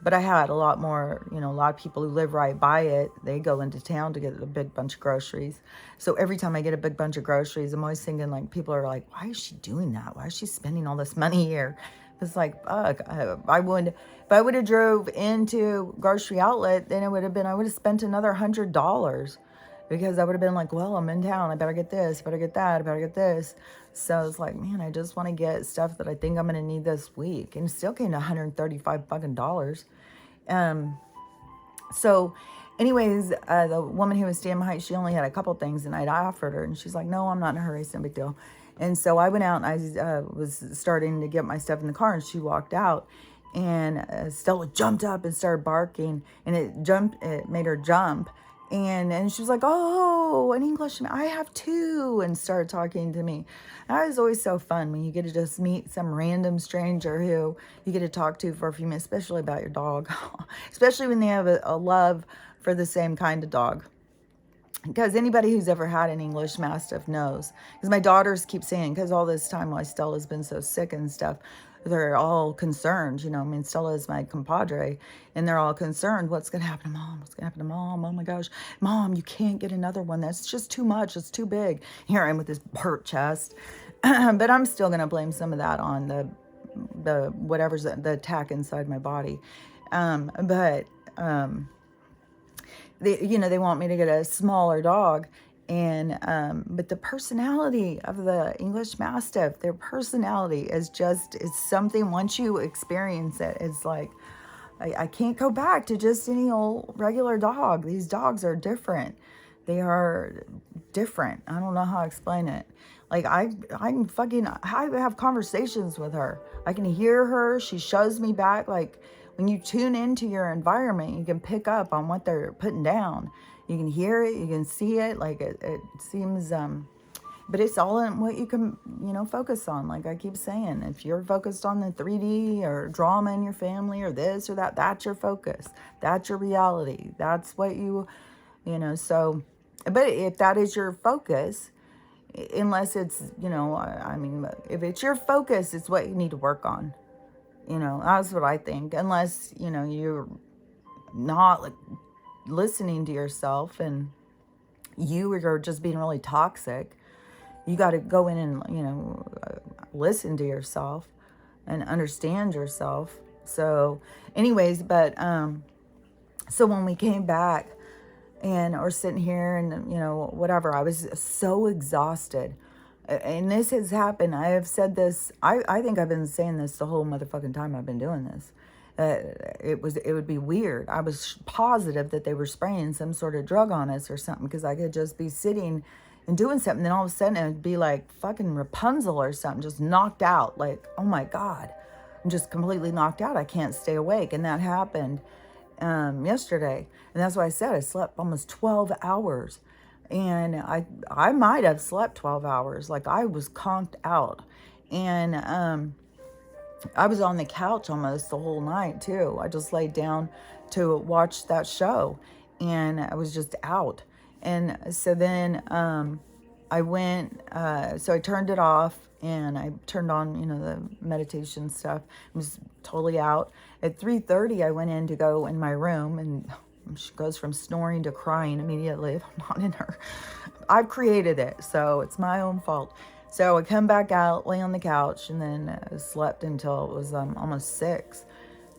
S1: but I had a lot more, you know, a lot of people who live right by it, they go into town to get a big bunch of groceries. So every time I get a big bunch of groceries, I'm always thinking, like, people are like, why is she doing that? Why is she spending all this money here? It's like, fuck, if I would have drove into grocery outlet, then I would have spent another $100, because I would have been like, well, I'm in town. I better get this, better get that, I better get this. So it's like, man, I just want to get stuff that I think I'm going to need this week. And it still came to $135 fucking dollars. So anyways, the woman who was staying behind, she only had a couple things, and I'd offered her, and she's like, no, I'm not in a hurry. It's no big deal. And so I went out, and I was starting to get my stuff in the car, and she walked out, and Stella jumped up and started barking, and it made her jump. And she was like, oh, an Englishman, I have two, and started talking to me. And that was always so fun when you get to just meet some random stranger who you get to talk to for a few minutes, especially about your dog, especially when they have a love for the same kind of dog. Because anybody who's ever had an English Mastiff knows. Because my daughters keep saying, because all this time while Stella's been so sick and stuff, they're all concerned, you know. I mean, Stella is my compadre, and they're all concerned. What's going to happen to Mom? What's going to happen to Mom? Oh my gosh. Mom, you can't get another one. That's just too much. It's too big. Here I am with this hurt chest. But I'm still going to blame some of that on the whatever's the attack inside my body. They want me to get a smaller dog. And but the personality of the English Mastiff, their personality is something. Once you experience it, it's like, I can't go back to just any old regular dog. These dogs are different. They are different. I don't know how to explain it. Like, I have conversations with her. I can hear her. She shows me back. Like, when you tune into your environment, you can pick up on what they're putting down. You can hear it, you can see it. Like, it seems, but it's all in what you can, focus on. Like I keep saying, if you're focused on the 3D or drama in your family or this or that, that's your focus. That's your reality. That's what so, but if that is your focus, unless it's, if it's your focus, it's what you need to work on. That's what I think. Unless, you're not like listening to yourself and you are just being really toxic, you got to go in and, listen to yourself and understand yourself. So anyways, but, so when we came back and or sitting here and, whatever, I was so exhausted. And this has happened. I have said this. I think I've been saying this the whole motherfucking time I've been doing this. It would be weird. I was positive that they were spraying some sort of drug on us or something, because I could just be sitting and doing something. Then all of a sudden it would be like fucking Rapunzel or something, just knocked out. Like, oh my God, I'm just completely knocked out. I can't stay awake. And that happened yesterday. And that's why I said I slept almost 12 hours. And I might have slept 12 hours. Like, I was conked out. And I was on the couch almost the whole night too. I just laid down to watch that show. and I was just out. And so then I went, so I turned it off and I turned on, the meditation stuff. I was totally out. At 3:30, I went in to go in my room, and she goes from snoring to crying immediately if I'm not in her. I've created it, so it's my own fault. So I come back out, lay on the couch, and then slept until it was almost 6.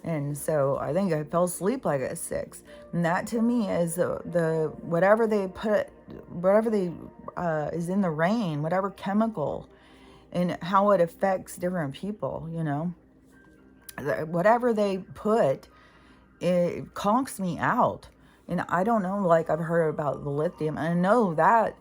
S1: And so I think I fell asleep like at 6. And that to me is the whatever they put, whatever they is in the rain, whatever chemical, and how it affects different people, Whatever they put, it conks me out. And I don't know, like I've heard about the lithium, and I know that,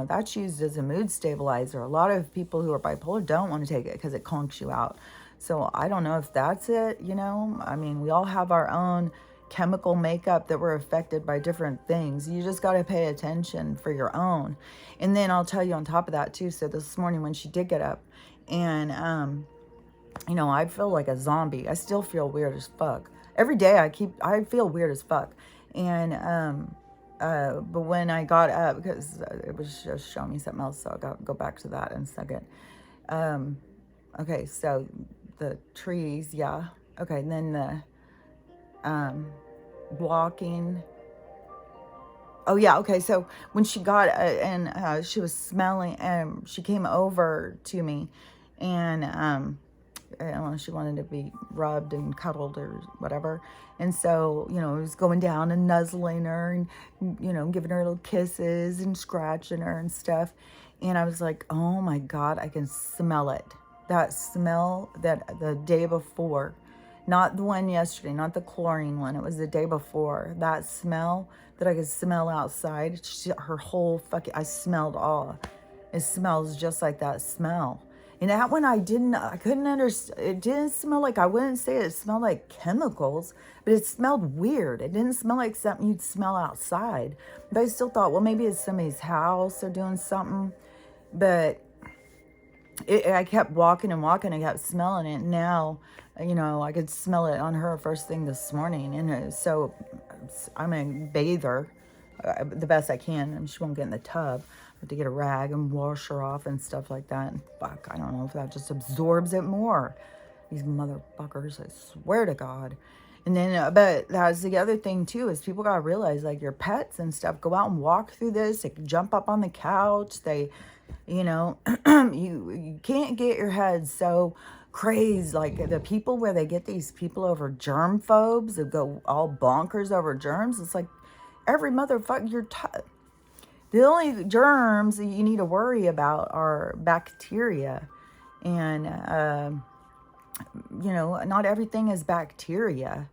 S1: that's used as a mood stabilizer. A lot of people who are bipolar don't want to take it because it conks you out. So I don't know if that's it, I mean, we all have our own chemical makeup that we're affected by different things. You just got to pay attention for your own. And then I'll tell you on top of that too. So this morning when she did get up and, I feel like a zombie. I still feel weird as fuck. Every day I feel weird as fuck. And, but when I got up, because it was just showing me something else, so I got to go back to that in a second. Okay, so the trees, yeah. Okay, and then the walking. Oh yeah, okay. So when she got and she was smelling, and she came over to me, and I don't know, she wanted to be rubbed and cuddled or whatever. And so, I was going down and nuzzling her and, giving her little kisses and scratching her and stuff. And I was like, oh my God, I can smell it. That smell that the day before, not the one yesterday, not the chlorine one. It was the day before. That smell that I could smell outside, her whole I smelled all. It smells just like that smell. And that one I couldn't understand. It didn't smell like, I wouldn't say it smelled like chemicals, but it smelled weird. It didn't smell like something you'd smell outside. But I still thought, well, maybe it's somebody's house or doing something. But I kept walking and walking. I kept smelling it. Now, I could smell it on her first thing this morning. And so I'm a bather the best I can. I mean, she won't get in the tub. I have to get a rag and wash her off and stuff like that. And fuck, I don't know if that just absorbs it more. These motherfuckers, I swear to God. And then, but that's the other thing too, is people gotta realize, like, your pets and stuff go out and walk through this. They can jump up on the couch. They, you can't get your head so crazed. Like the people where they get these people over germ phobes that go all bonkers over germs. It's like every motherfucker the only germs that you need to worry about are bacteria. And, not everything is bacteria.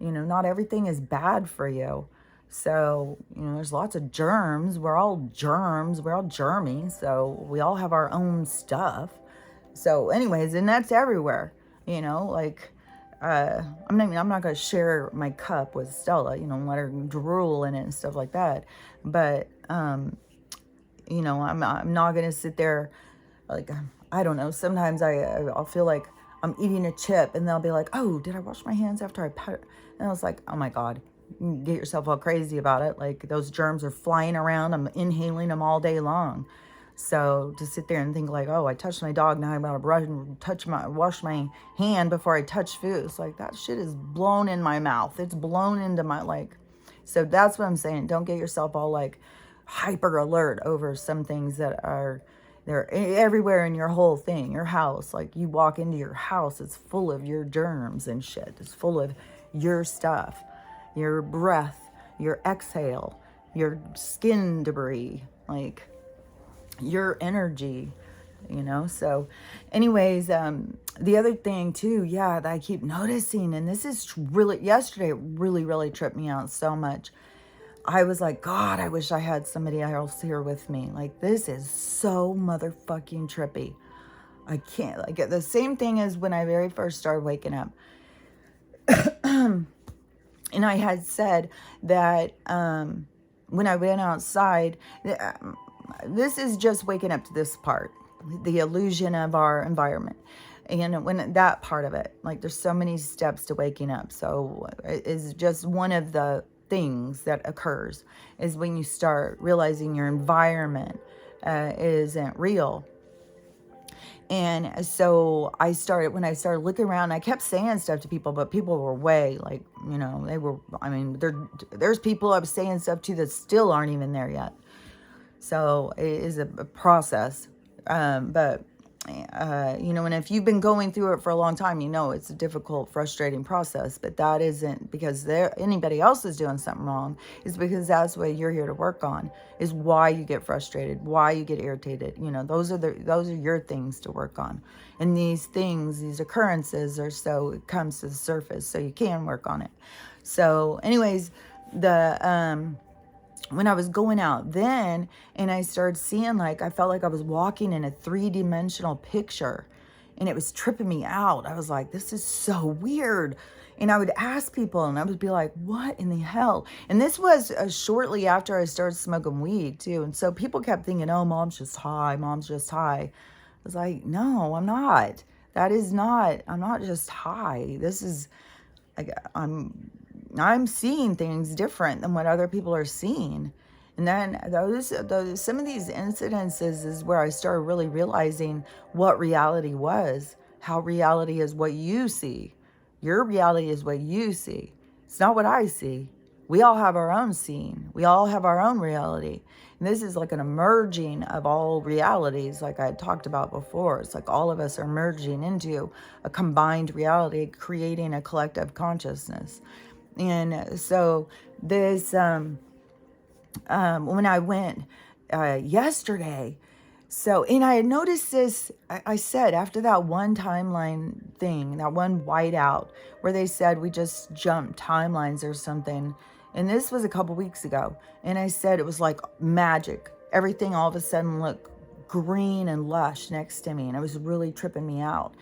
S1: Not everything is bad for you. So, there's lots of germs. We're all germs. We're all germy. So we all have our own stuff. So anyways, and that's everywhere, I'm not going to share my cup with Stella, let her drool in it and stuff like that. But, I'm not going to sit there, like, I don't know. Sometimes I'll feel like I'm eating a chip and they'll be like, oh, did I wash my hands after I pet it? And I was like, oh my God, you get yourself all crazy about it. Like those germs are flying around. I'm inhaling them all day long. So to sit there and think like, oh, I touched my dog, now I'm about to brush and wash my hand before I touch food. It's like that shit is blown in my mouth. It's blown into my so that's what I'm saying. Don't get yourself all like hyper alert over some things that they're everywhere in your whole thing, your house. Like you walk into your house, it's full of your germs and shit. It's full of your stuff, your breath, your exhale, your skin debris, like your energy, so anyways, the other thing too, that I keep noticing, and this is yesterday, it really tripped me out so much. I was like, God, I wish I had somebody else here with me. Like, this is so motherfucking trippy. I can't, the same thing as when I very first started waking up. And I had said that when I went outside, this is just waking up to this part, the illusion of our environment. And when that part of it, like there's so many steps to waking up. So it's just one of the things that occurs is when you start realizing your environment isn't real. And so when I started looking around, I kept saying stuff to people, but people were way like, they were, I mean, there's people I was saying stuff to that still aren't even there yet. So it is a process. But and if you've been going through it for a long time, it's a difficult, frustrating process. But that isn't because anybody else is doing something wrong. It's because that's what you're here to work on. Is why you get frustrated, why you get irritated. Those are your things to work on. And these occurrences are so it comes to the surface, so you can work on it. So, anyways, when I was going out then and I started seeing, I felt like I was walking in a 3-dimensional picture, and it was tripping me out. I was like, this is so weird. And I would ask people and I would be like, what in the hell? And this was shortly after I started smoking weed too. And so people kept thinking, oh, mom's just high. Mom's just high. I was like, no, I'm not. I'm not just high. I'm seeing things different than what other people are seeing. And then some of these incidences is where I started really realizing what reality was, how reality is what you see. Your reality is what you see. It's not what I see. We all have our own seeing. We all have our own reality. And this is like an emerging of all realities, like I had talked about before. It's like all of us are merging into a combined reality, creating a collective consciousness. And so this, when I went yesterday, and I had noticed this, I said, after that one timeline thing, that one whiteout, where they said we just jumped timelines or something. And this was a couple weeks ago. And I said it was like magic. Everything all of a sudden looked green and lush next to me. And it was really tripping me out.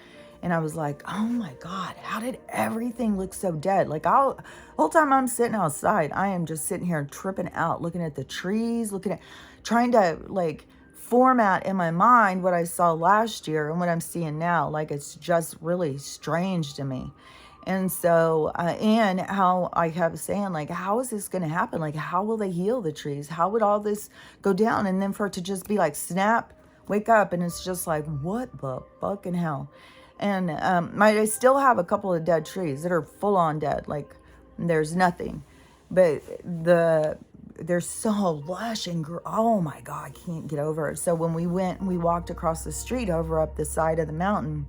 S1: And I was like, oh my God, how did everything look so dead? Like the whole time I'm sitting outside, I am just sitting here tripping out, looking at the trees, trying to format in my mind what I saw last year and what I'm seeing now. Like it's just really strange to me. And so, and how I kept saying, how is this going to happen? Like, how will they heal the trees? How would all this go down? And then for it to just be like, snap, wake up. And it's just like, what the fucking hell? And I still have a couple of dead trees that are full on dead. Like there's nothing, but they're so lush and oh my God, I can't get over it. So when we walked across the street over up the side of the mountain,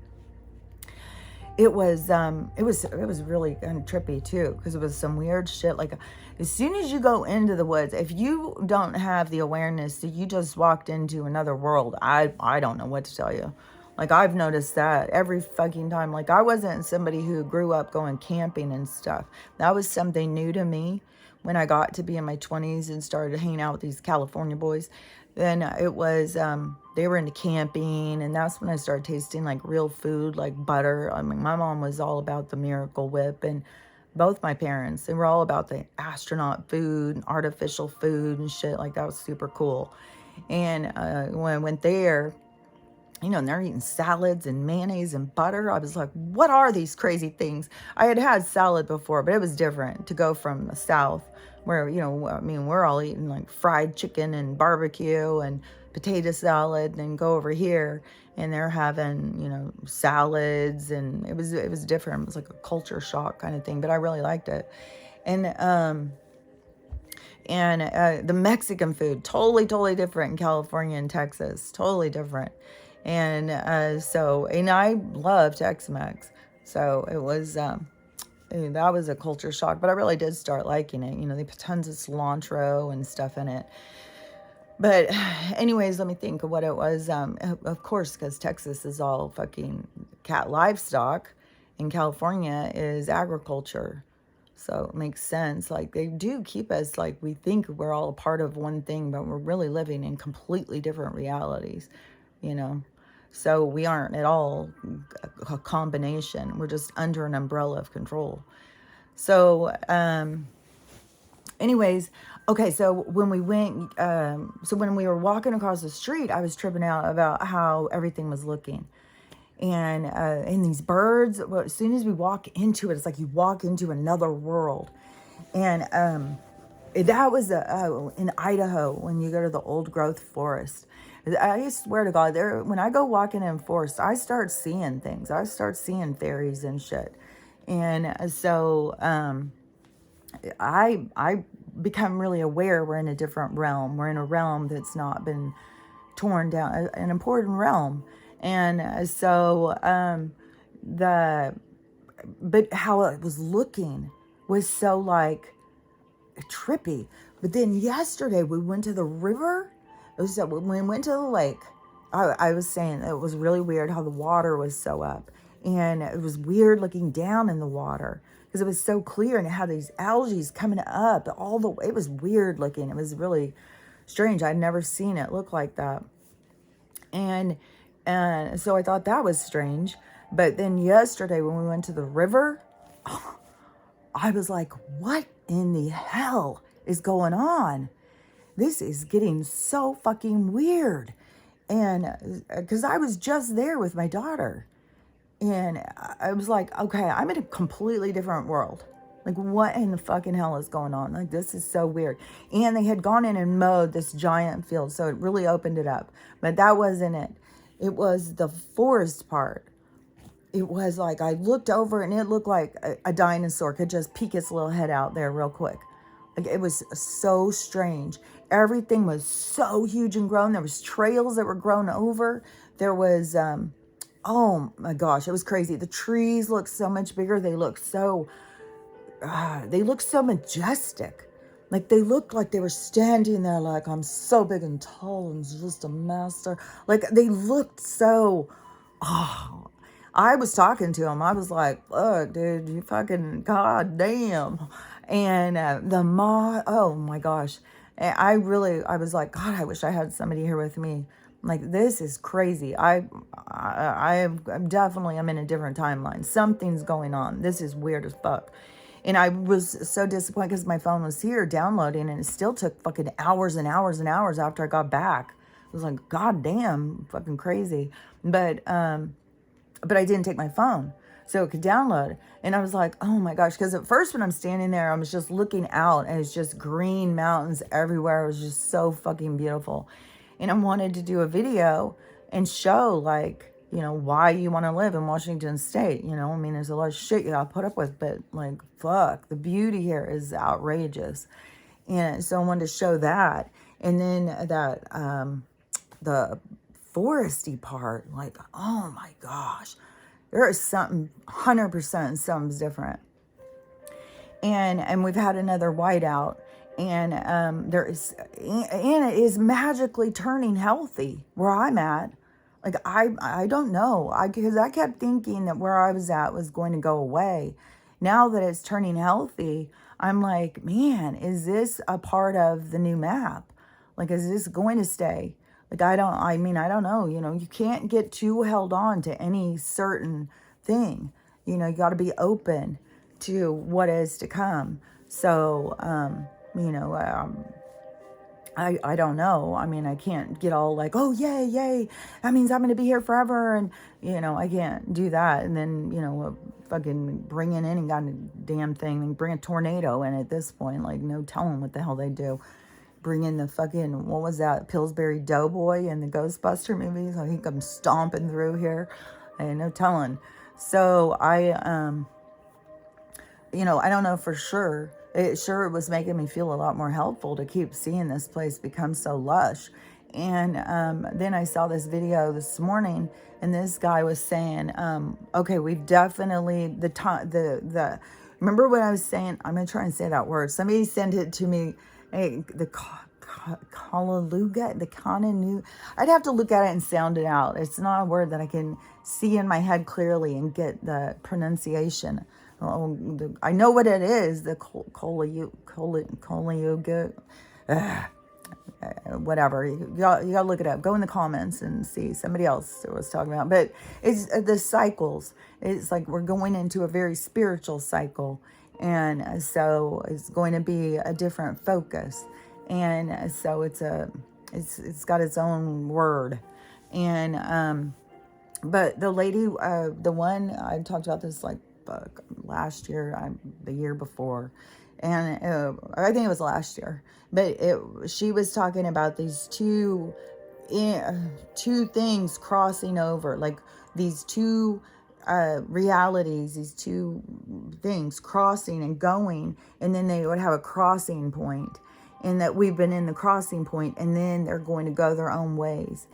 S1: it was really kind of trippy too, because it was some weird shit. Like as soon as you go into the woods, if you don't have the awareness that you just walked into another world, I don't know what to tell you. Like I've noticed that every fucking time. Like I wasn't somebody who grew up going camping and stuff. That was something new to me when I got to be in my 20s and started hanging out with these California boys. Then it was, they were into camping, and that's when I started tasting like real food, like butter. I mean, my mom was all about the Miracle Whip, and both my parents, they were all about the astronaut food and artificial food and shit. Like that was super cool. And when I went there, and they're eating salads and mayonnaise and butter. I was like, what are these crazy things? I had salad before, but it was different to go from the South where, we're all eating like fried chicken and barbecue and potato salad, and go over here and they're having, salads, and it was different. It was like a culture shock kind of thing, but I really liked it. And the Mexican food, totally different in California and Texas, totally different. And and I love Tex-Mex. So it was, that was a culture shock, but I really did start liking it. They put tons of cilantro and stuff in it. But anyways, let me think of what it was. Of course, because Texas is all fucking cat livestock and California is agriculture. So it makes sense. Like they do keep us, like we think we're all a part of one thing, but we're really living in completely different realities, So we aren't at all a combination. We're just under an umbrella of control. So, anyways, okay. So when we went, when we were walking across the street, I was tripping out about how everything was looking. And these birds, well, as soon as we walk into it, it's like you walk into another world. And That was in Idaho when you go to the old growth forest. I swear to God, there when I go walking in forest, I start seeing things. I start seeing fairies and shit, and so I become really aware we're in a different realm. We're in a realm that's not been torn down, an important realm, and the but how it was looking was so like trippy. But then yesterday we went to the river. It was when we went to the lake. I was saying it was really weird how the water was so up, and it was weird looking down in the water because it was so clear and it had these algae coming up all the way. It was weird looking. It was really strange. I'd never seen it look like that, and so I thought that was strange. But then yesterday when we went to the river, I was like, what in the hell is going on? This is getting so fucking weird. And because I was just there with my daughter. And I was like, okay, I'm in a completely different world. Like, what in the fucking hell is going on? Like, this is so weird. And they had gone in and mowed this giant field. So it really opened it up. But that wasn't it. It was the forest part. It was like I looked over and it looked like a dinosaur could just peek its little head out there real quick. Like it was so strange. Everything was so huge and grown. There was trails that were grown over. There was, oh my gosh, it was crazy. The trees looked so much bigger. They looked so majestic. Like they looked like they were standing there like I'm so big and tall and just a master. Like they looked so, oh, I was talking to him. I was like, look, dude, you fucking goddamn. And oh my gosh. And I was like, God, I wish I had somebody here with me. Like, this is crazy. I'm definitely, I'm in a different timeline. Something's going on. This is weird as fuck. And I was so disappointed because my phone was here downloading and it still took fucking hours and hours and hours after I got back. I was like, God damn, fucking crazy. But I didn't take my phone so it could download. And I was like, oh my gosh. Because at first when I'm standing there, I was just looking out and it's just green mountains everywhere. It was just so fucking beautiful. And I wanted to do a video and show like, you know, why you want to live in Washington State. You know, I mean, there's a lot of shit you got to put up with, but like, fuck, the beauty here is outrageous. And so I wanted to show that. And then the foresty part, like, oh my gosh, there is something 100% something's different. And we've had another whiteout, and it is magically turning healthy where I'm at. Like I don't know, because I kept thinking that where I was at was going to go away. Now that it's turning healthy, I'm like, man, is this a part of the new map? Like, is this going to stay? Like, I don't know. You know, you can't get too held on to any certain thing. You know, you got to be open to what is to come. So, I don't know. I mean, I can't get all like, oh, yay, yay. That means I'm going to be here forever. And, you know, I can't do that. And then, you know, fucking bring in any kind of damn thing and bring a tornado in at this point. Like, no telling what the hell they do. Bring in the fucking, what was that, Pillsbury Doughboy in the Ghostbuster movies. I think I'm stomping through here. And no telling. So you know, I don't know for sure. It was making me feel a lot more helpful to keep seeing this place become so lush. And then I saw this video this morning, and this guy was saying, okay, we've definitely, remember what I was saying? I'm going to try and say that word. Somebody sent it to me, the Kaluga, the Kananu. I'd have to look at it and sound it out. It's not a word that I can see in my head clearly and get the pronunciation. I know what it is, the Kaluga, whatever. You gotta look it up. Go in the comments and see. Somebody else was talking about. But it's the cycles. It's like we're going into a very spiritual cycle. And so it's going to be a different focus. And so it's got its own word. And but the lady, the one I talked about this like last year, the year before, And I think it was last year, but she was talking about these two things crossing over, like these two realities, these two things crossing and going, and then they would have a crossing point, and that we've been in the crossing point, and then they're going to go their own ways.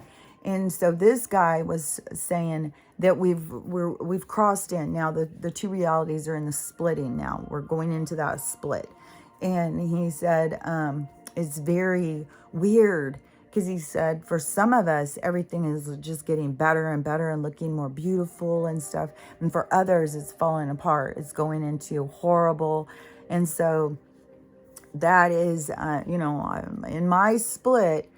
S1: And so this guy was saying that we've crossed in now. The two realities are in the splitting now. We're going into that split. And he said it's very weird, because he said for some of us everything is just getting better and better and looking more beautiful and stuff, and for others it's falling apart, it's going into horrible. And so that is in my split,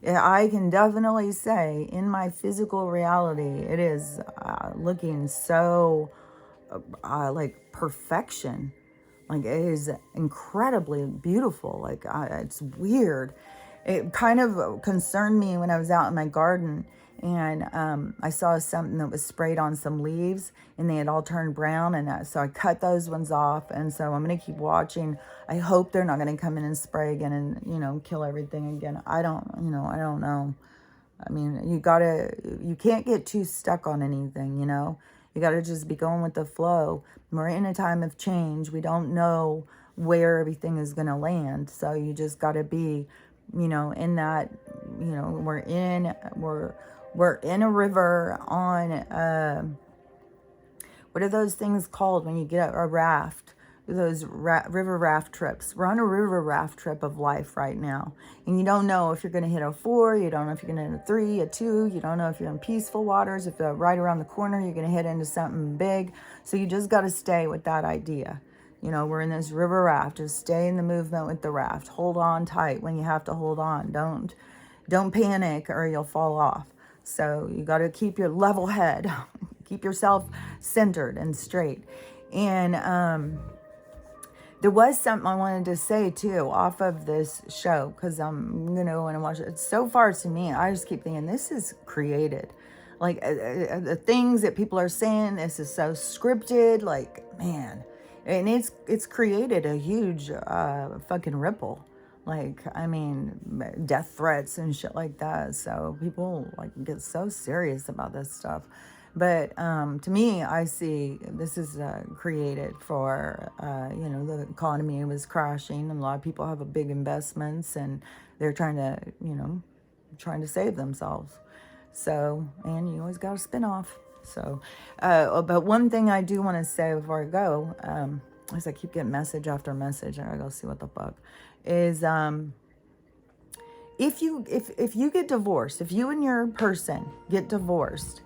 S1: I can definitely say in my physical reality it is looking so like perfection. Like, it is incredibly beautiful. Like, it's weird. It kind of concerned me when I was out in my garden, and I saw something that was sprayed on some leaves, and they had all turned brown, and so I cut those ones off. And so I'm going to keep watching. I hope they're not going to come in and spray again and kill everything again. I don't know. I mean, you can't get too stuck on anything, You got to just be going with the flow. We're in a time of change. We don't know where everything is going to land. So you just got to be, in that, we're in a river on, what are those things called when you get a raft? Those river raft trips. We're on a river raft trip of life right now. And you don't know if you're going to hit a 4. You don't know if you're going to hit a 3, a 2. You don't know if you're in peaceful waters. If right around the corner, you're going to hit into something big. So you just got to stay with that idea. We're in this river raft. Just stay in the movement with the raft. Hold on tight when you have to hold on. Don't panic or you'll fall off. So you got to keep your level head. Keep yourself centered and straight. And there was something I wanted to say too off of this show, because I'm going to go and watch it. So far, to me, I just keep thinking this is created. Like the things that people are saying, this is so scripted. Like, man, and it's created a huge fucking ripple. Like, I mean, death threats and shit like that. So people like get so serious about this stuff. But to me, I see this is created for, the economy was crashing, and a lot of people have big investments, and they're trying to save themselves. So, and you always got a spin off. So, but one thing I do want to say before I go, as I keep getting message after message, I gotta go see what the fuck, is if you get divorced, if you and your person get divorced,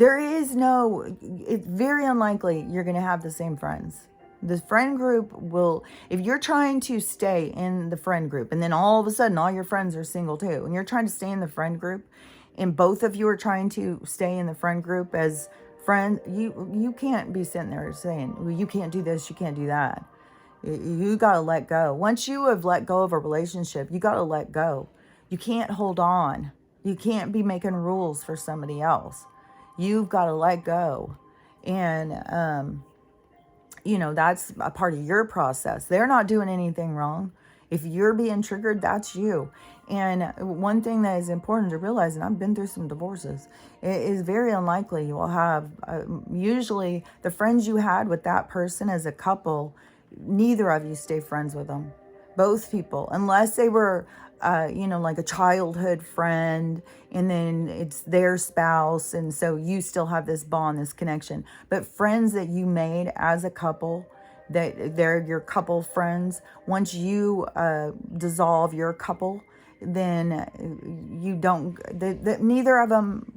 S1: it's very unlikely you're going to have the same friends. The friend group will, if you're trying to stay in the friend group, and then all of a sudden all your friends are single too, and you're trying to stay in the friend group, and both of you are trying to stay in the friend group as friends, you can't be sitting there saying, well, you can't do this, you can't do that. You got to let go. Once you have let go of a relationship, you got to let go. You can't hold on. You can't be making rules for somebody else. You've got to let go. And, that's a part of your process. They're not doing anything wrong. If you're being triggered, that's you. And one thing that is important to realize, and I've been through some divorces, it is very unlikely you will have, usually the friends you had with that person as a couple, neither of you stay friends with them. Both people, unless they were, like a childhood friend, and then it's their spouse, and so you still have this bond, this connection. But friends that you made as a couple, that they're your couple friends, once you dissolve your couple, then you don't, neither of them,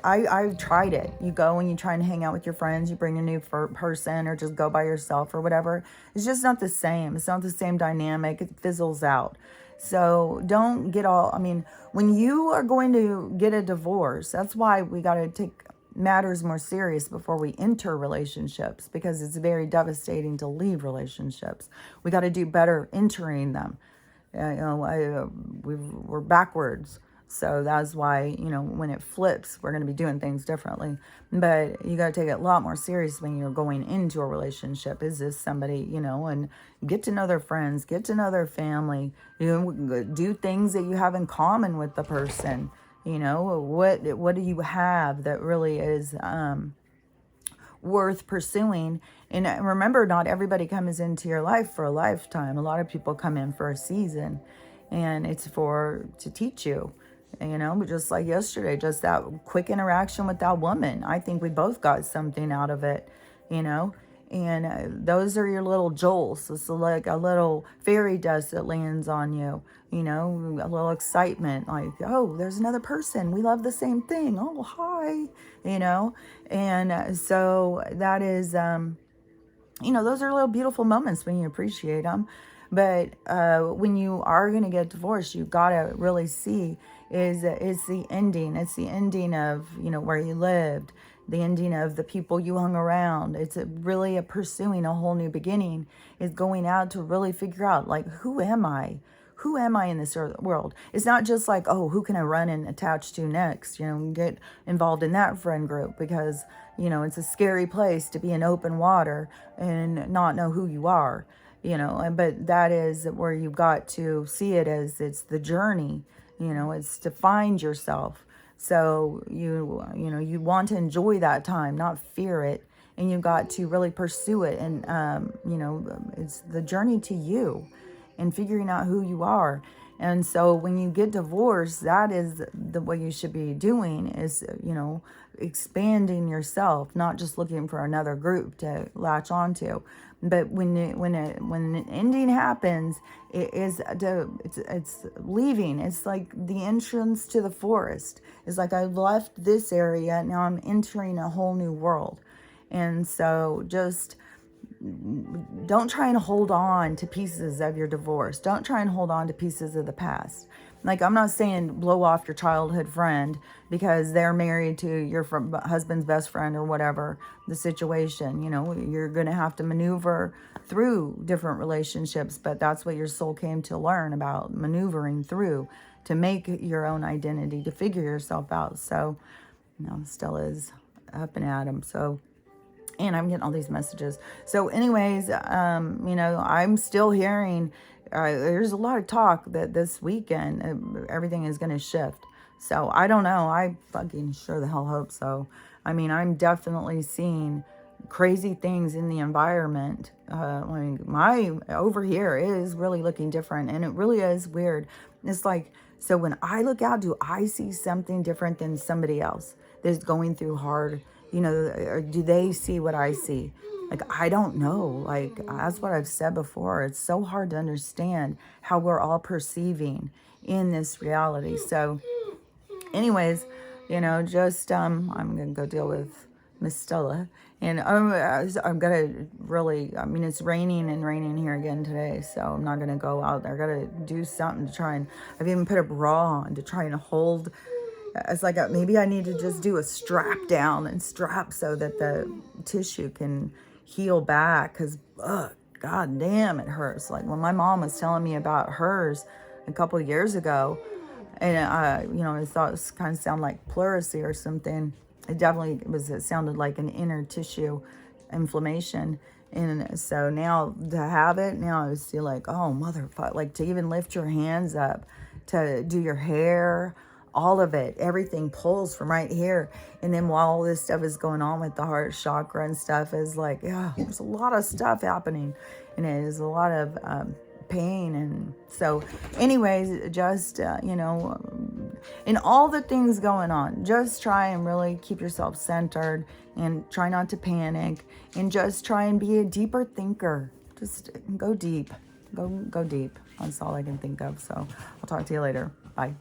S1: I've tried it. You go and you try and hang out with your friends, you bring a new person, or just go by yourself or whatever. It's just not the same. It's not the same dynamic. It fizzles out. So don't get when you are going to get a divorce, that's why we got to take matters more serious before we enter relationships, because it's very devastating to leave relationships. We got to do better entering them. We're backwards. So that's why, when it flips, we're going to be doing things differently. But you got to take it a lot more serious when you're going into a relationship. Is this somebody, and get to know their friends, get to know their family, do things that you have in common with the person. What do you have that really is worth pursuing? And remember, not everybody comes into your life for a lifetime. A lot of people come in for a season, and it's to teach you. But just like yesterday, just that quick interaction with that woman, I think we both got something out of it. And those are your little jolts. It's like a little fairy dust that lands on you. A little excitement, like, oh, there's another person, we love the same thing, oh, hi. And so that is those are little beautiful moments when you appreciate them. But when you are going to get divorced, you got to really see is the ending. It's the ending of, where you lived, the ending of the people you hung around. It's really pursuing a whole new beginning. Is going out to really figure out, like, who am I? Who am I in this world? It's not just like, oh, who can I run and attach to next? Get involved in that friend group, because, it's a scary place to be in open water and not know who you are, but that is where you've got to see it as it's the journey, it's to find yourself. So you want to enjoy that time, not fear it. And you've got to really pursue it. And, it's the journey to you and figuring out who you are. And so when you get divorced, that is what you should be doing is, expanding yourself, not just looking for another group to latch onto. But when an ending happens, it's leaving. It's like the entrance to the forest. It's like I've left this area, now I'm entering a whole new world. And so just don't try and hold on to pieces of your divorce. Don't try and hold on to pieces of the past. Like, I'm not saying blow off your childhood friend because they're married to your husband's best friend or whatever the situation. You're going to have to maneuver through different relationships, but that's what your soul came to learn about, maneuvering through to make your own identity, to figure yourself out. So, still is up and at 'em. So, and I'm getting all these messages. So anyways, I'm still hearing, there's a lot of talk that this weekend, everything is going to shift. So I don't know. I fucking sure the hell hope so. I mean, I'm definitely seeing crazy things in the environment. My over here is really looking different, and it really is weird. It's like, so when I look out, do I see something different than somebody else that's going through hard, or do they see what I see? Like, I don't know. Like, that's what I've said before. It's so hard to understand how we're all perceiving in this reality. So anyways, just, I'm going to go deal with Miss Stella. And I'm going to really, it's raining and raining here again today. So I'm not going to go out there. I got to do something to try and, I've even put a bra on to try and hold. It's like maybe I need to just do a strap down and strap so that the tissue can heal back. Because, god damn, it hurts. Like when my mom was telling me about hers a couple of years ago, and I thought it kind of sounded like pleurisy or something. It definitely was. It sounded like an inner tissue inflammation. And so now to have it, now I feel like, oh, motherfucker, like to even lift your hands up, to do your hair, all of it, everything pulls from right here. And then while all this stuff is going on with the heart chakra and stuff, is like, yeah, there's a lot of stuff happening. And it is a lot of pain. And so anyways, just, in all the things going on, just try and really keep yourself centered and try not to panic and just try and be a deeper thinker. Just go deep, go deep. That's all I can think of. So I'll talk to you later. Bye.